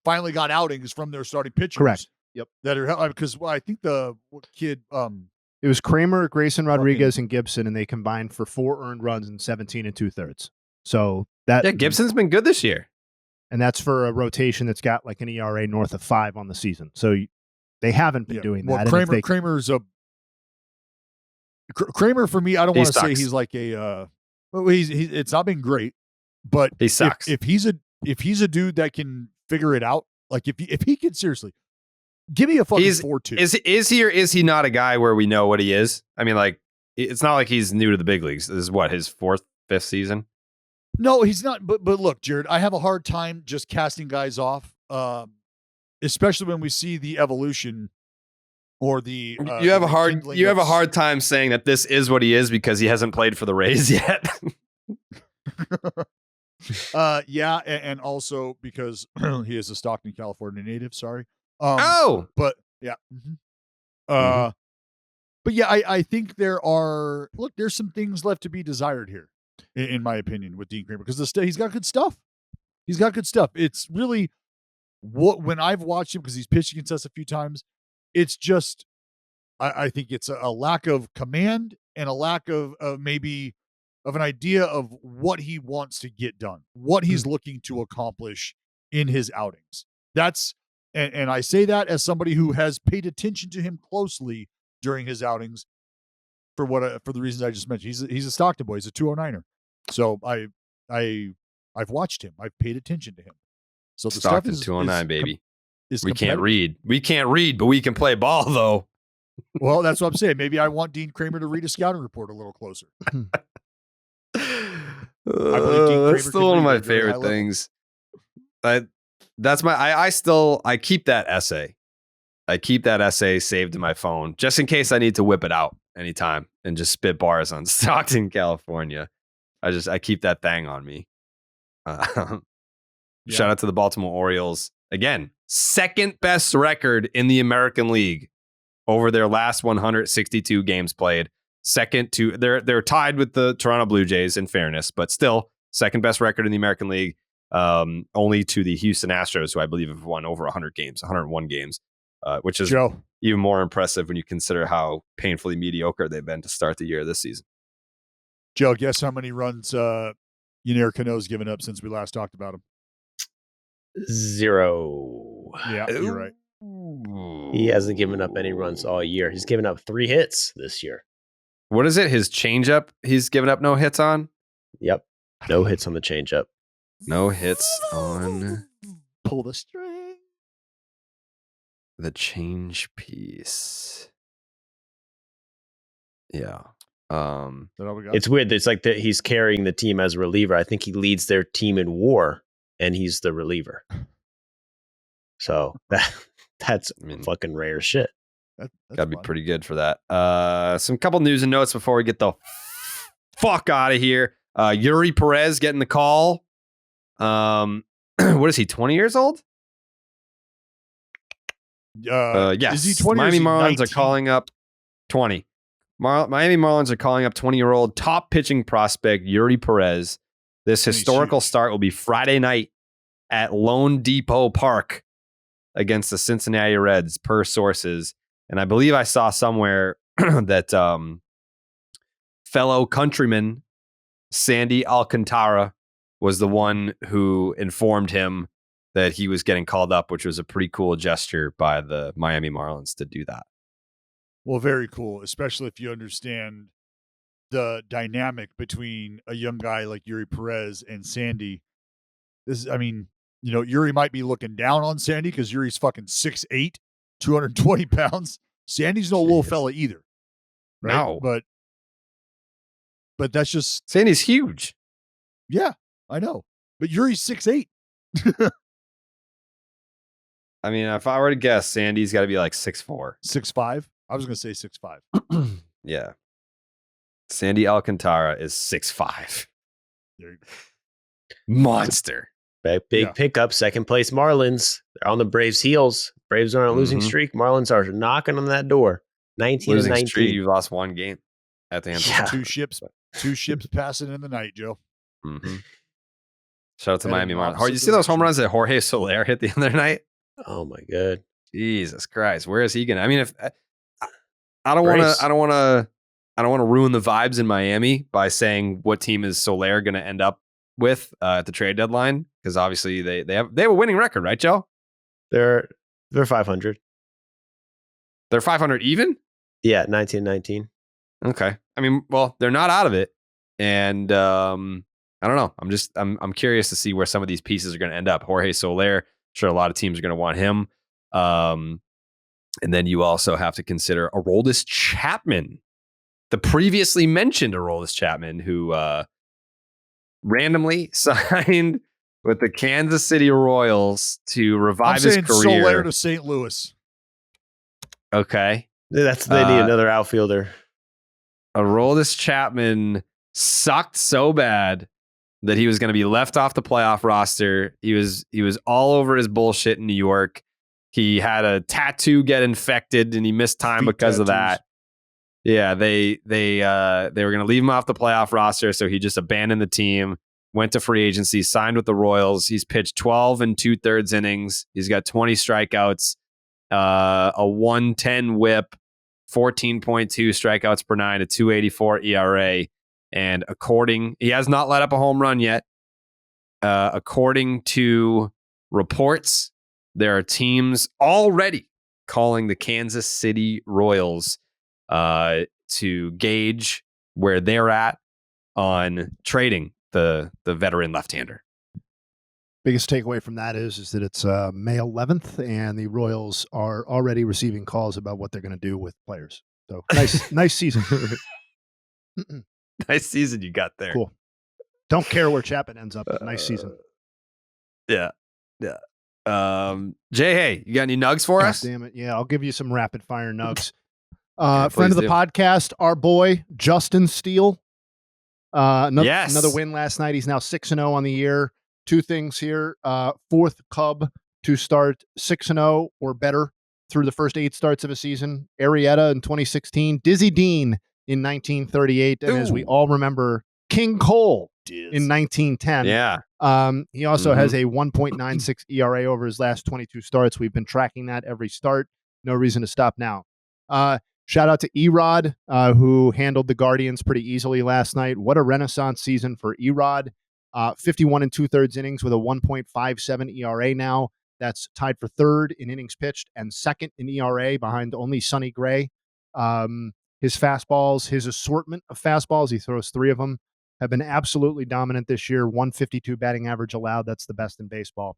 finally got outings from their starting pitchers. Correct. Yep. That are because I think the kid it was Kramer, Grayson Rodriguez, and Gibson, and they combined for 4 earned runs in 17 2/3. So Gibson's been good this year. And that's for a rotation that's got like an ERA north of 5 on the season. So they haven't been doing that. Kramer for me, I don't want to say he's like a it's not been great, but he sucks. If he's a dude that can figure it out, like if he can seriously give me a fucking 4-2. Is he or is he not a guy where we know what he is? I mean, like, it's not like he's new to the big leagues. This is what, his 4th, 5th season? No, he's not. But look, Jared, I have a hard time just casting guys off, especially when we see the evolution or the. You have a hard time saying that this is what he is because he hasn't played for the Rays yet. Yeah, and also because he is a Stockton, California native. Sorry. But yeah. But yeah, I think there's some things left to be desired here, in my opinion, with Dean Kramer because he's got good stuff. He's got good stuff. It's really when I've watched him because he's pitched against us a few times. It's just I think it's a lack of command and a lack of maybe of an idea of what he wants to get done, what he's looking to accomplish in his outings. That's and I say that as somebody who has paid attention to him closely during his outings for the reasons I just mentioned. He's a Stockton boy. He's a 209er. So I've watched him. I've paid attention to him. So the Stockton stuff 209, baby. We can't read. We can't read, but we can play ball though. Well, that's what I'm saying. Maybe I want Dean Kramer to read a scouting report a little closer. That's still one of my favorite things. I keep that essay. I keep that essay saved in my phone just in case I need to whip it out anytime and just spit bars on Stockton, California. I keep that thing on me. Shout out to the Baltimore Orioles. Again, 2nd best record in the American League. over their last 162 games played. Second to they're tied with the Toronto Blue Jays in fairness, but still second best record in the American League, only to the Houston Astros, who I believe have won over 100 games, 101 games, which is even more impressive when you consider how painfully mediocre they've been to start the year this season. Joe, guess how many runs Yennier Cano's given up since we last talked about him? 0. Yeah, you're right. He hasn't given up any runs all year. He's given up 3 hits this year. What is it? His changeup? He's given up no hits on? Yep. No hits on the changeup. No hits on Pull the string. the change piece. Yeah. It's weird. It's like he's carrying the team as a reliever. I think he leads their team in WAR, and he's the reliever. So that's fucking rare shit. Gotta be pretty good for that. Some couple news and notes before we get the fuck out of here. Yuri Perez getting the call. What is he, 20 years old? Yes. Is he 20 Miami Marlins 19? are calling up 20. Miami Marlins are calling up 20-year-old top pitching prospect Yuri Perez. This historical start will be Friday night at Lone Depot Park against the Cincinnati Reds, per sources. And I believe I saw somewhere that fellow countryman Sandy Alcantara was the one who informed him that he was getting called up, which was a pretty cool gesture by the Miami Marlins to do that. Well, very cool, especially if you understand the dynamic between a young guy like Yuri Perez and Sandy. Yuri might be looking down on Sandy because Yuri's fucking 6'8", 220 pounds. Sandy's no little fella either. Right? No. But that's just... Sandy's huge. Yeah, I know. But Yuri's 6'8". I mean, if I were to guess, Sandy's got to be like 6'4". 6'5"? I was going to say 6'5". Yeah. Sandy Alcantara is 6'5". There you go. Monster. Big pickup, second place Marlins. They're on the Braves' heels. Braves are on a losing streak. Marlins are knocking on that door. 19 losing 19. Streak, you lost one game at the end. Yeah. Two ships passing in the night, Joe. Mm-hmm. Shout out to Miami Marlins. You see those home runs that Jorge Soler hit the other night? Oh my god! Jesus Christ, where is he gonna? I mean, if I don't want to ruin the vibes in Miami by saying what team is Soler gonna end up with at the trade deadline, because obviously they have a winning record, right, Joe? They're 500. They're 500 even. Yeah, 19-19. Okay, I mean, well, they're not out of it, and I don't know. I'm curious to see where some of these pieces are going to end up. Jorge Soler, sure, a lot of teams are going to want him. And then you also have to consider Aroldis Chapman, the previously mentioned Aroldis Chapman, who randomly signed with the Kansas City Royals to revive his career. Soler to St. Louis. Okay. They need another outfielder. Aroldis Chapman sucked so bad that he was going to be left off the playoff roster. He was all over his bullshit in New York. He had a tattoo get infected and he missed time because of that. Yeah, they were going to leave him off the playoff roster, so he just abandoned the team, went to free agency, signed with the Royals. He's pitched 12 2/3 innings. He's got 20 strikeouts, a 110 whip, 14.2 strikeouts per nine, a 2.84 ERA. And he has not let up a home run yet. According to reports, there are teams already calling the Kansas City Royals to gauge where they're at on trading the veteran left-hander. Biggest takeaway from that is that it's May 11th, and the Royals are already receiving calls about what they're going to do with players. So nice season. Nice season you got there. Cool. Don't care where Chapman ends up. Nice season. Yeah. Jayhay, you got any nugs for us? Damn it. Yeah, I'll give you some rapid fire nugs. Okay, friend of the podcast, our boy, Justin Steele. Another win last night. He's now 6-0 on the year. Two things here. Fourth Cub to start 6-0 or better through the first 8 starts of a season. Arrieta in 2016, Dizzy Dean in 1938, and as we all remember, King Cole in 1910. Yeah. He also has a 1.96 ERA over his last 22 starts. We've been tracking that every start. No reason to stop now. Shout out to Erod, who handled the Guardians pretty easily last night. What a renaissance season for Erod. 51 2/3 innings with a 1.57 ERA now. That's tied for third in innings pitched and second in ERA behind only Sonny Gray. His fastballs, his assortment of fastballs, he throws 3 of them, have been absolutely dominant this year. 152 batting average allowed. That's the best in baseball.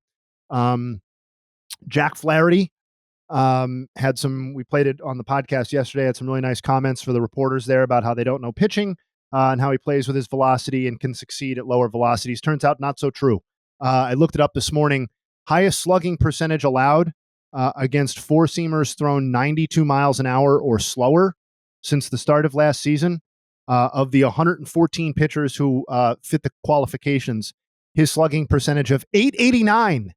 Jack Flaherty had some, we played it on the podcast yesterday, had some really nice comments for the reporters there about how they don't know pitching and how he plays with his velocity and can succeed at lower velocities. Turns out not so true. I looked it up this morning. Highest slugging percentage allowed against 4-seamers thrown 92 miles an hour or slower since the start of last season. Of the 114 pitchers who fit the qualifications, his slugging percentage of .889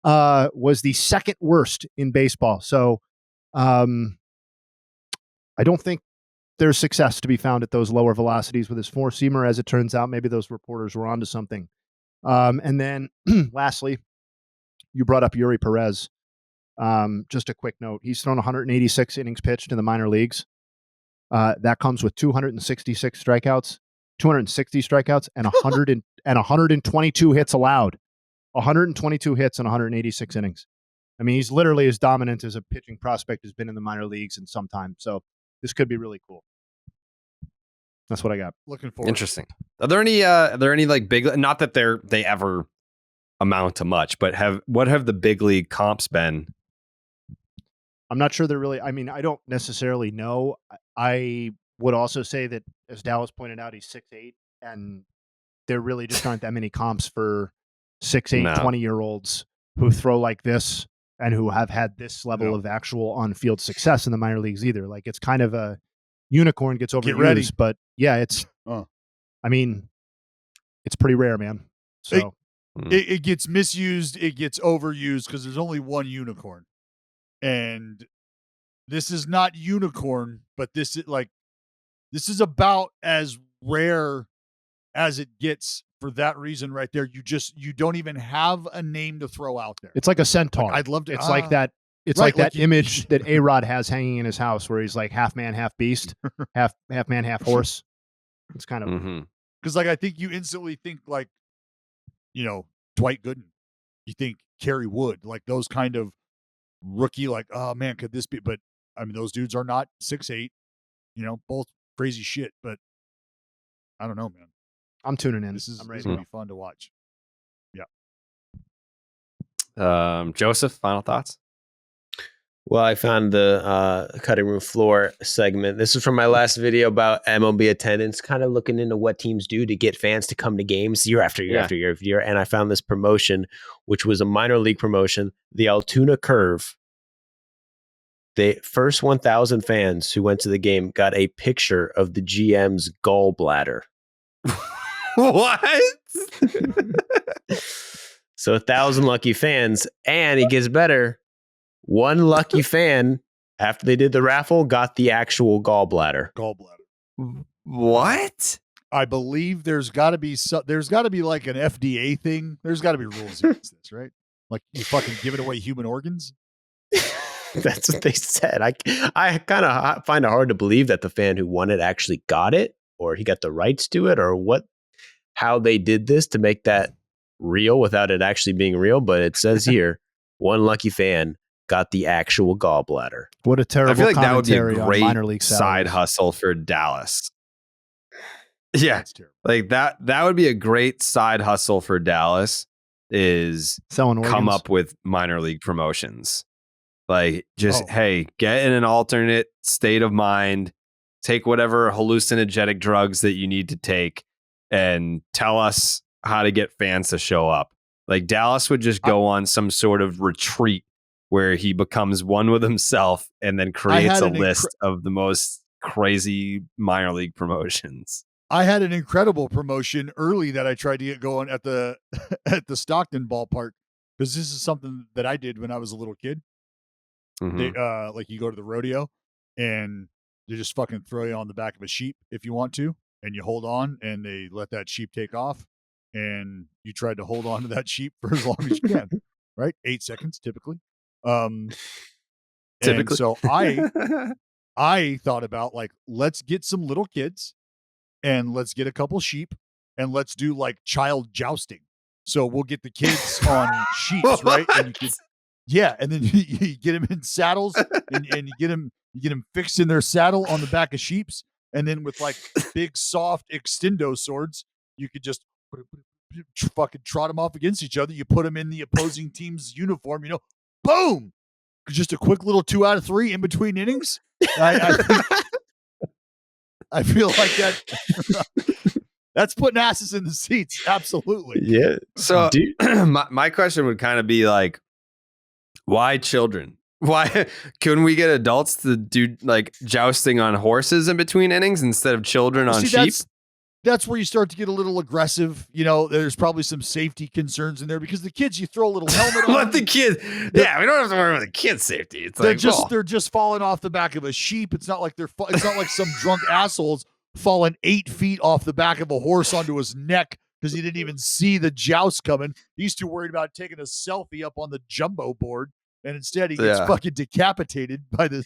was the second worst in baseball. So I don't think there's success to be found at those lower velocities with his 4-seamer. As it turns out, maybe those reporters were onto something. And then lastly, you brought up Yuri Perez. Just a quick note. He's thrown 186 innings pitched in the minor leagues. That comes with 266 strikeouts, 260 strikeouts, and 122 hits allowed. 122 hits in 186 innings. I mean, he's literally as dominant as a pitching prospect has been in the minor leagues in some time. So this could be really cool. That's what I got. Looking forward. Interesting. Are there any like big? Not that they ever amount to much, but what have the big league comps been? I'm not sure they're really. I mean, I don't necessarily know. I would also say that, as Dallas pointed out, he's 6'8", and there really just aren't that many comps for 6'8", 20-year-olds who throw like this and who have had this level of actual on-field success in the minor leagues either. Like, it's kind of a unicorn gets overused, but yeah, it's. I mean, it's pretty rare, man. So it gets misused, it gets overused because there's only one unicorn, and this is not unicorn, but this is about as rare as it gets. For that reason right there, you don't even have a name to throw out there. It's like a centaur. Like, I'd love to. It's like that. It's right, like that image that A-Rod has hanging in his house where he's like half man, half beast, half man, half horse. It's kind of because like I think you instantly think like, Dwight Gooden. You think Kerry Wood, like those kind of rookie, like, oh man, could this be? But I mean, those dudes are not 6'8", both crazy shit. But I don't know, man. I'm tuning in. This is going to be fun to watch. Yeah. Joseph, final thoughts? Well, I found the cutting room floor segment. This is from my last video about MLB attendance, kind of looking into what teams do to get fans to come to games year after year after year after year. And I found this promotion, which was a minor league promotion, the Altoona Curve. The first 1,000 fans who went to the game got a picture of the GM's gallbladder. What? So 1,000 lucky fans, and it gets better. One lucky fan, after they did the raffle, got the actual gallbladder. What? I believe there's got to be like an FDA thing. There's got to be rules against this, right? Like you fucking giving away human organs. That's what they said. I kind of find it hard to believe that the fan who won it actually got it, or he got the rights to it, or how they did this to make that real without it actually being real. But it says here, one lucky fan got the actual gallbladder. What a terrible! I feel like that would be a great minor league side hustle for Dallas. Yeah, like that would be a great side hustle for Dallas. Is selling organs. Come up with minor league promotions. Like, just, hey, get in an alternate state of mind, take whatever hallucinogenic drugs that you need to take, and tell us how to get fans to show up. Like, Dallas would just go on some sort of retreat where he becomes one with himself and then creates a list of the most crazy minor league promotions. I had an incredible promotion early that I tried to get going at the at the Stockton ballpark, because this is something that I did when I was a little kid. They like you go to the rodeo and they just fucking throw you on the back of a sheep if you want to, and you hold on and they let that sheep take off, and you try to hold on to that sheep for as long as you can, right? 8 seconds typically. And so I thought about like, let's get some little kids and let's get a couple sheep and let's do like child jousting. So we'll get the kids on sheeps, right? And you could, yeah, and then you get them in saddles and you get them fixed in their saddle on the back of sheeps, and then with like big soft extendo swords, you could just fucking trot them off against each other. You put them in the opposing team's uniform, boom, just a quick little 2 out of 3 in between innings. I feel like that's putting asses in the seats. Absolutely. Yeah. So my question would kind of be like, why children? Why couldn't we get adults to do like jousting on horses in between innings instead of children on sheep? That's where you start to get a little aggressive. There's probably some safety concerns in there because the kids, you throw a little helmet on. Let the kids. Yeah, we don't have to worry about the kids' safety. It's they're just falling off the back of a sheep. It's not like it's not like some drunk assholes falling 8 feet off the back of a horse onto his neck because he didn't even see the joust coming. He's too worried about taking a selfie up on the jumbo board, and instead he gets fucking decapitated by the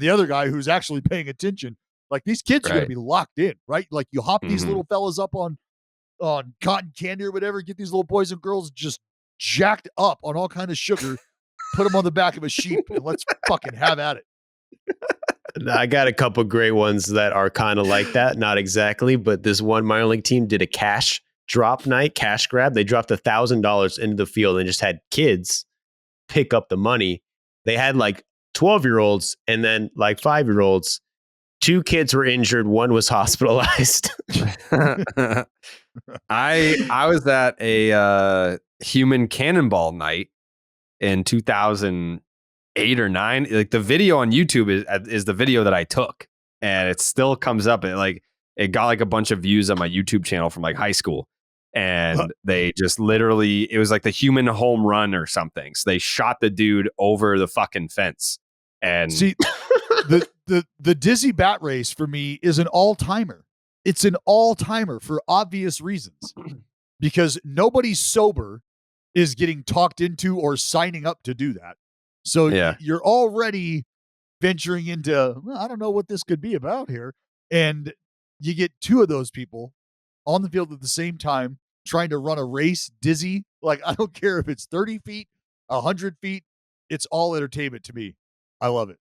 other guy who's actually paying attention. Like, these kids are going to be locked in, right? Like, you hop these little fellas up on cotton candy or whatever, get these little boys and girls just jacked up on all kind of sugar, put them on the back of a sheep, and let's fucking have at it. I got a couple great ones that are kind of like that. Not exactly, but this one minor league team did a cash drop night, cash grab. They dropped $1,000 into the field and just had kids pick up the money. They had like 12-year-olds and then like 5-year-olds. 2 kids were injured. 1 was hospitalized. I was at a human cannonball night in 2008 or 9. Like, the video on YouTube is the video that I took, and it still comes up. It got like a bunch of views on my YouTube channel from like high school, and they just literally, it was like the human home run or something. So they shot the dude over the fucking fence. And see, the Dizzy Bat Race for me is an all-timer. It's an all-timer for obvious reasons, because nobody sober is getting talked into or signing up to do that. So you're already venturing into, well, I don't know what this could be about here. And you get 2 of those people on the field at the same time trying to run a race dizzy. Like, I don't care if it's 30 feet, 100 feet. It's all entertainment to me. I love it.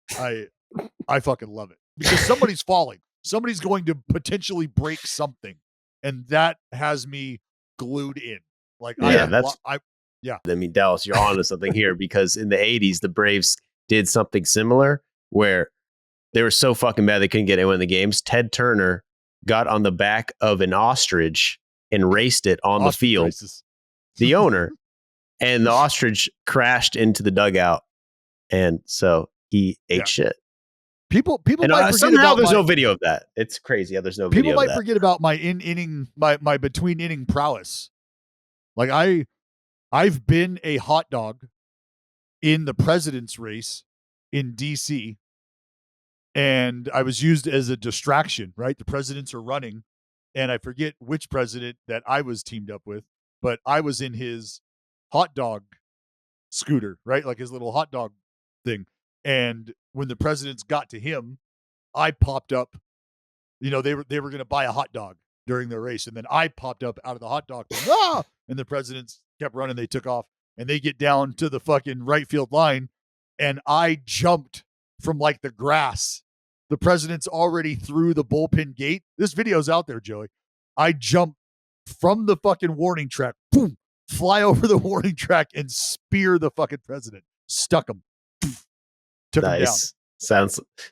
I fucking love it, because somebody's falling. Somebody's going to potentially break something, and that has me glued in. Like, I mean, Dallas, you're onto something here, because in the 80s, the Braves did something similar where they were so fucking bad they couldn't get anyone in the games. Ted Turner got on the back of an ostrich and raced it on the field. The owner, and the ostrich crashed into the dugout, and so he ate shit. People and might forget somehow about there's no video of that. It's crazy how there's no video. People might forget about my my between inning prowess. Like, I've been a hot dog in the president's race in DC, and I was used as a distraction, right? The presidents are running, and I forget which president that I was teamed up with, but I was in his hot dog scooter, right? Like his little hot dog thing. And when the presidents got to him, I popped up. They were going to buy a hot dog during their race, and then I popped up out of the hot dog thing, and the presidents kept running. They took off, and they get down to the fucking right field line, and I jumped from like the grass. The president's already through the bullpen gate. This video's out there, Joey. I jumped from the fucking warning track, boom, fly over the warning track, and spear the fucking president. Stuck him. Took him down.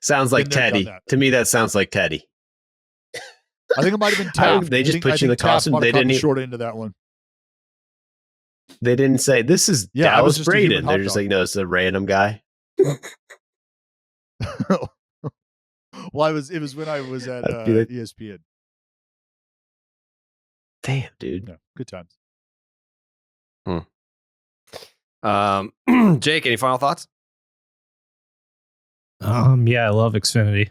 Sounds like Teddy. To me, that sounds like Teddy. I think it might have been Taft. They just put you in the costume. They didn't short into that one. They didn't say this is Dallas Braden. They're just like, no, it's a random guy. Well, it was when I was at ESPN. Damn, dude. Yeah, good times. Jake, any final thoughts? Yeah, I love Xfinity.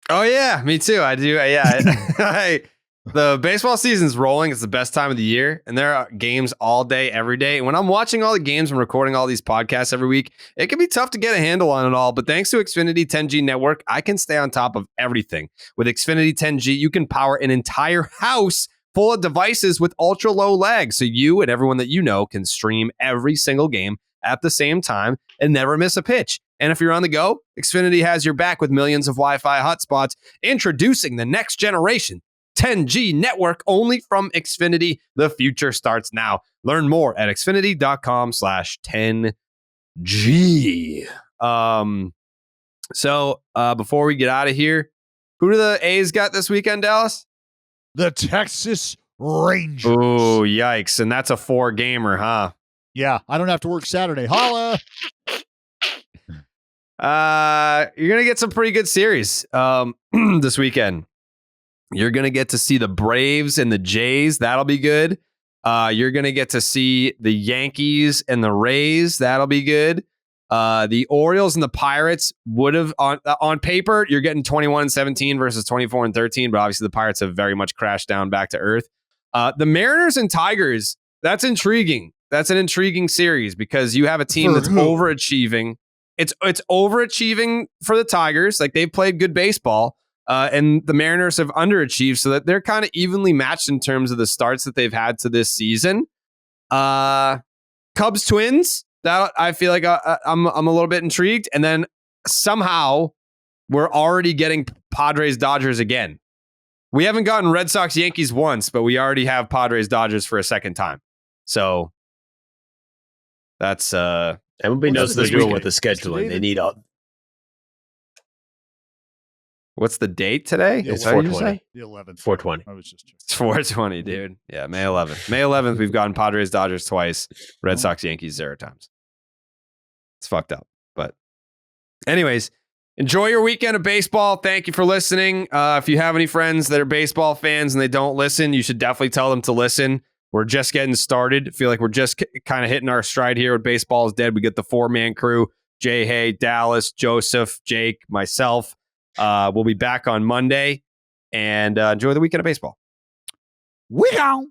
Oh yeah, me too. I do. Yeah, the baseball season's rolling. It's the best time of the year, and there are games all day, every day. And when I'm watching all the games and recording all these podcasts every week, it can be tough to get a handle on it all. But thanks to Xfinity 10G network, I can stay on top of everything. With Xfinity 10G, you can power an entire house full of devices with ultra low lag, so you and everyone that you know can stream every single game at the same time and never miss a pitch. And if you're on the go, Xfinity has your back with millions of Wi-Fi hotspots. Introducing the next generation 10G network only from Xfinity. The future starts now. Learn more at xfinity.com/10G. So before we get out of here, who do the A's got this weekend, Dallas? The Texas Rangers. Oh, yikes. And that's a 4-gamer, huh? Yeah, I don't have to work Saturday. Holla! You're going to get some pretty good series this weekend. You're going to get to see the Braves and the Jays. That'll be good. You're going to get to see the Yankees and the Rays. That'll be good. The Orioles and the Pirates would have, on paper, you're getting 21-17 versus 24-13, but obviously the Pirates have very much crashed down back to earth. The Mariners and Tigers, that's intriguing. That's an intriguing series because you have a team that's overachieving. It's overachieving for the Tigers. Like, they've played good baseball. And the Mariners have underachieved, so that they're kind of evenly matched in terms of the starts that they've had to this season. Cubs Twins, that I feel like I'm a little bit intrigued. And then somehow we're already getting Padres Dodgers again. We haven't gotten Red Sox Yankees once, but we already have Padres Dodgers for a second time. So that's MLB knows what they're doing with the scheduling. They need all. What's the date today? It's 420. The 11th. 420. I was just checking. It's 420, dude. Yeah, May 11th. May 11th, we've gotten Padres Dodgers twice, Red Sox Yankees 0 times. It's fucked up. But anyways, enjoy your weekend of baseball. Thank you for listening. If you have any friends that are baseball fans and they don't listen, you should definitely tell them to listen. We're just getting started. I feel like we're just kind of hitting our stride here with Baseball is Dead. We get the 4-man crew, Jayhay, Dallas, Joseph, Jake, myself. We'll be back on Monday, and enjoy the weekend of baseball. We gone.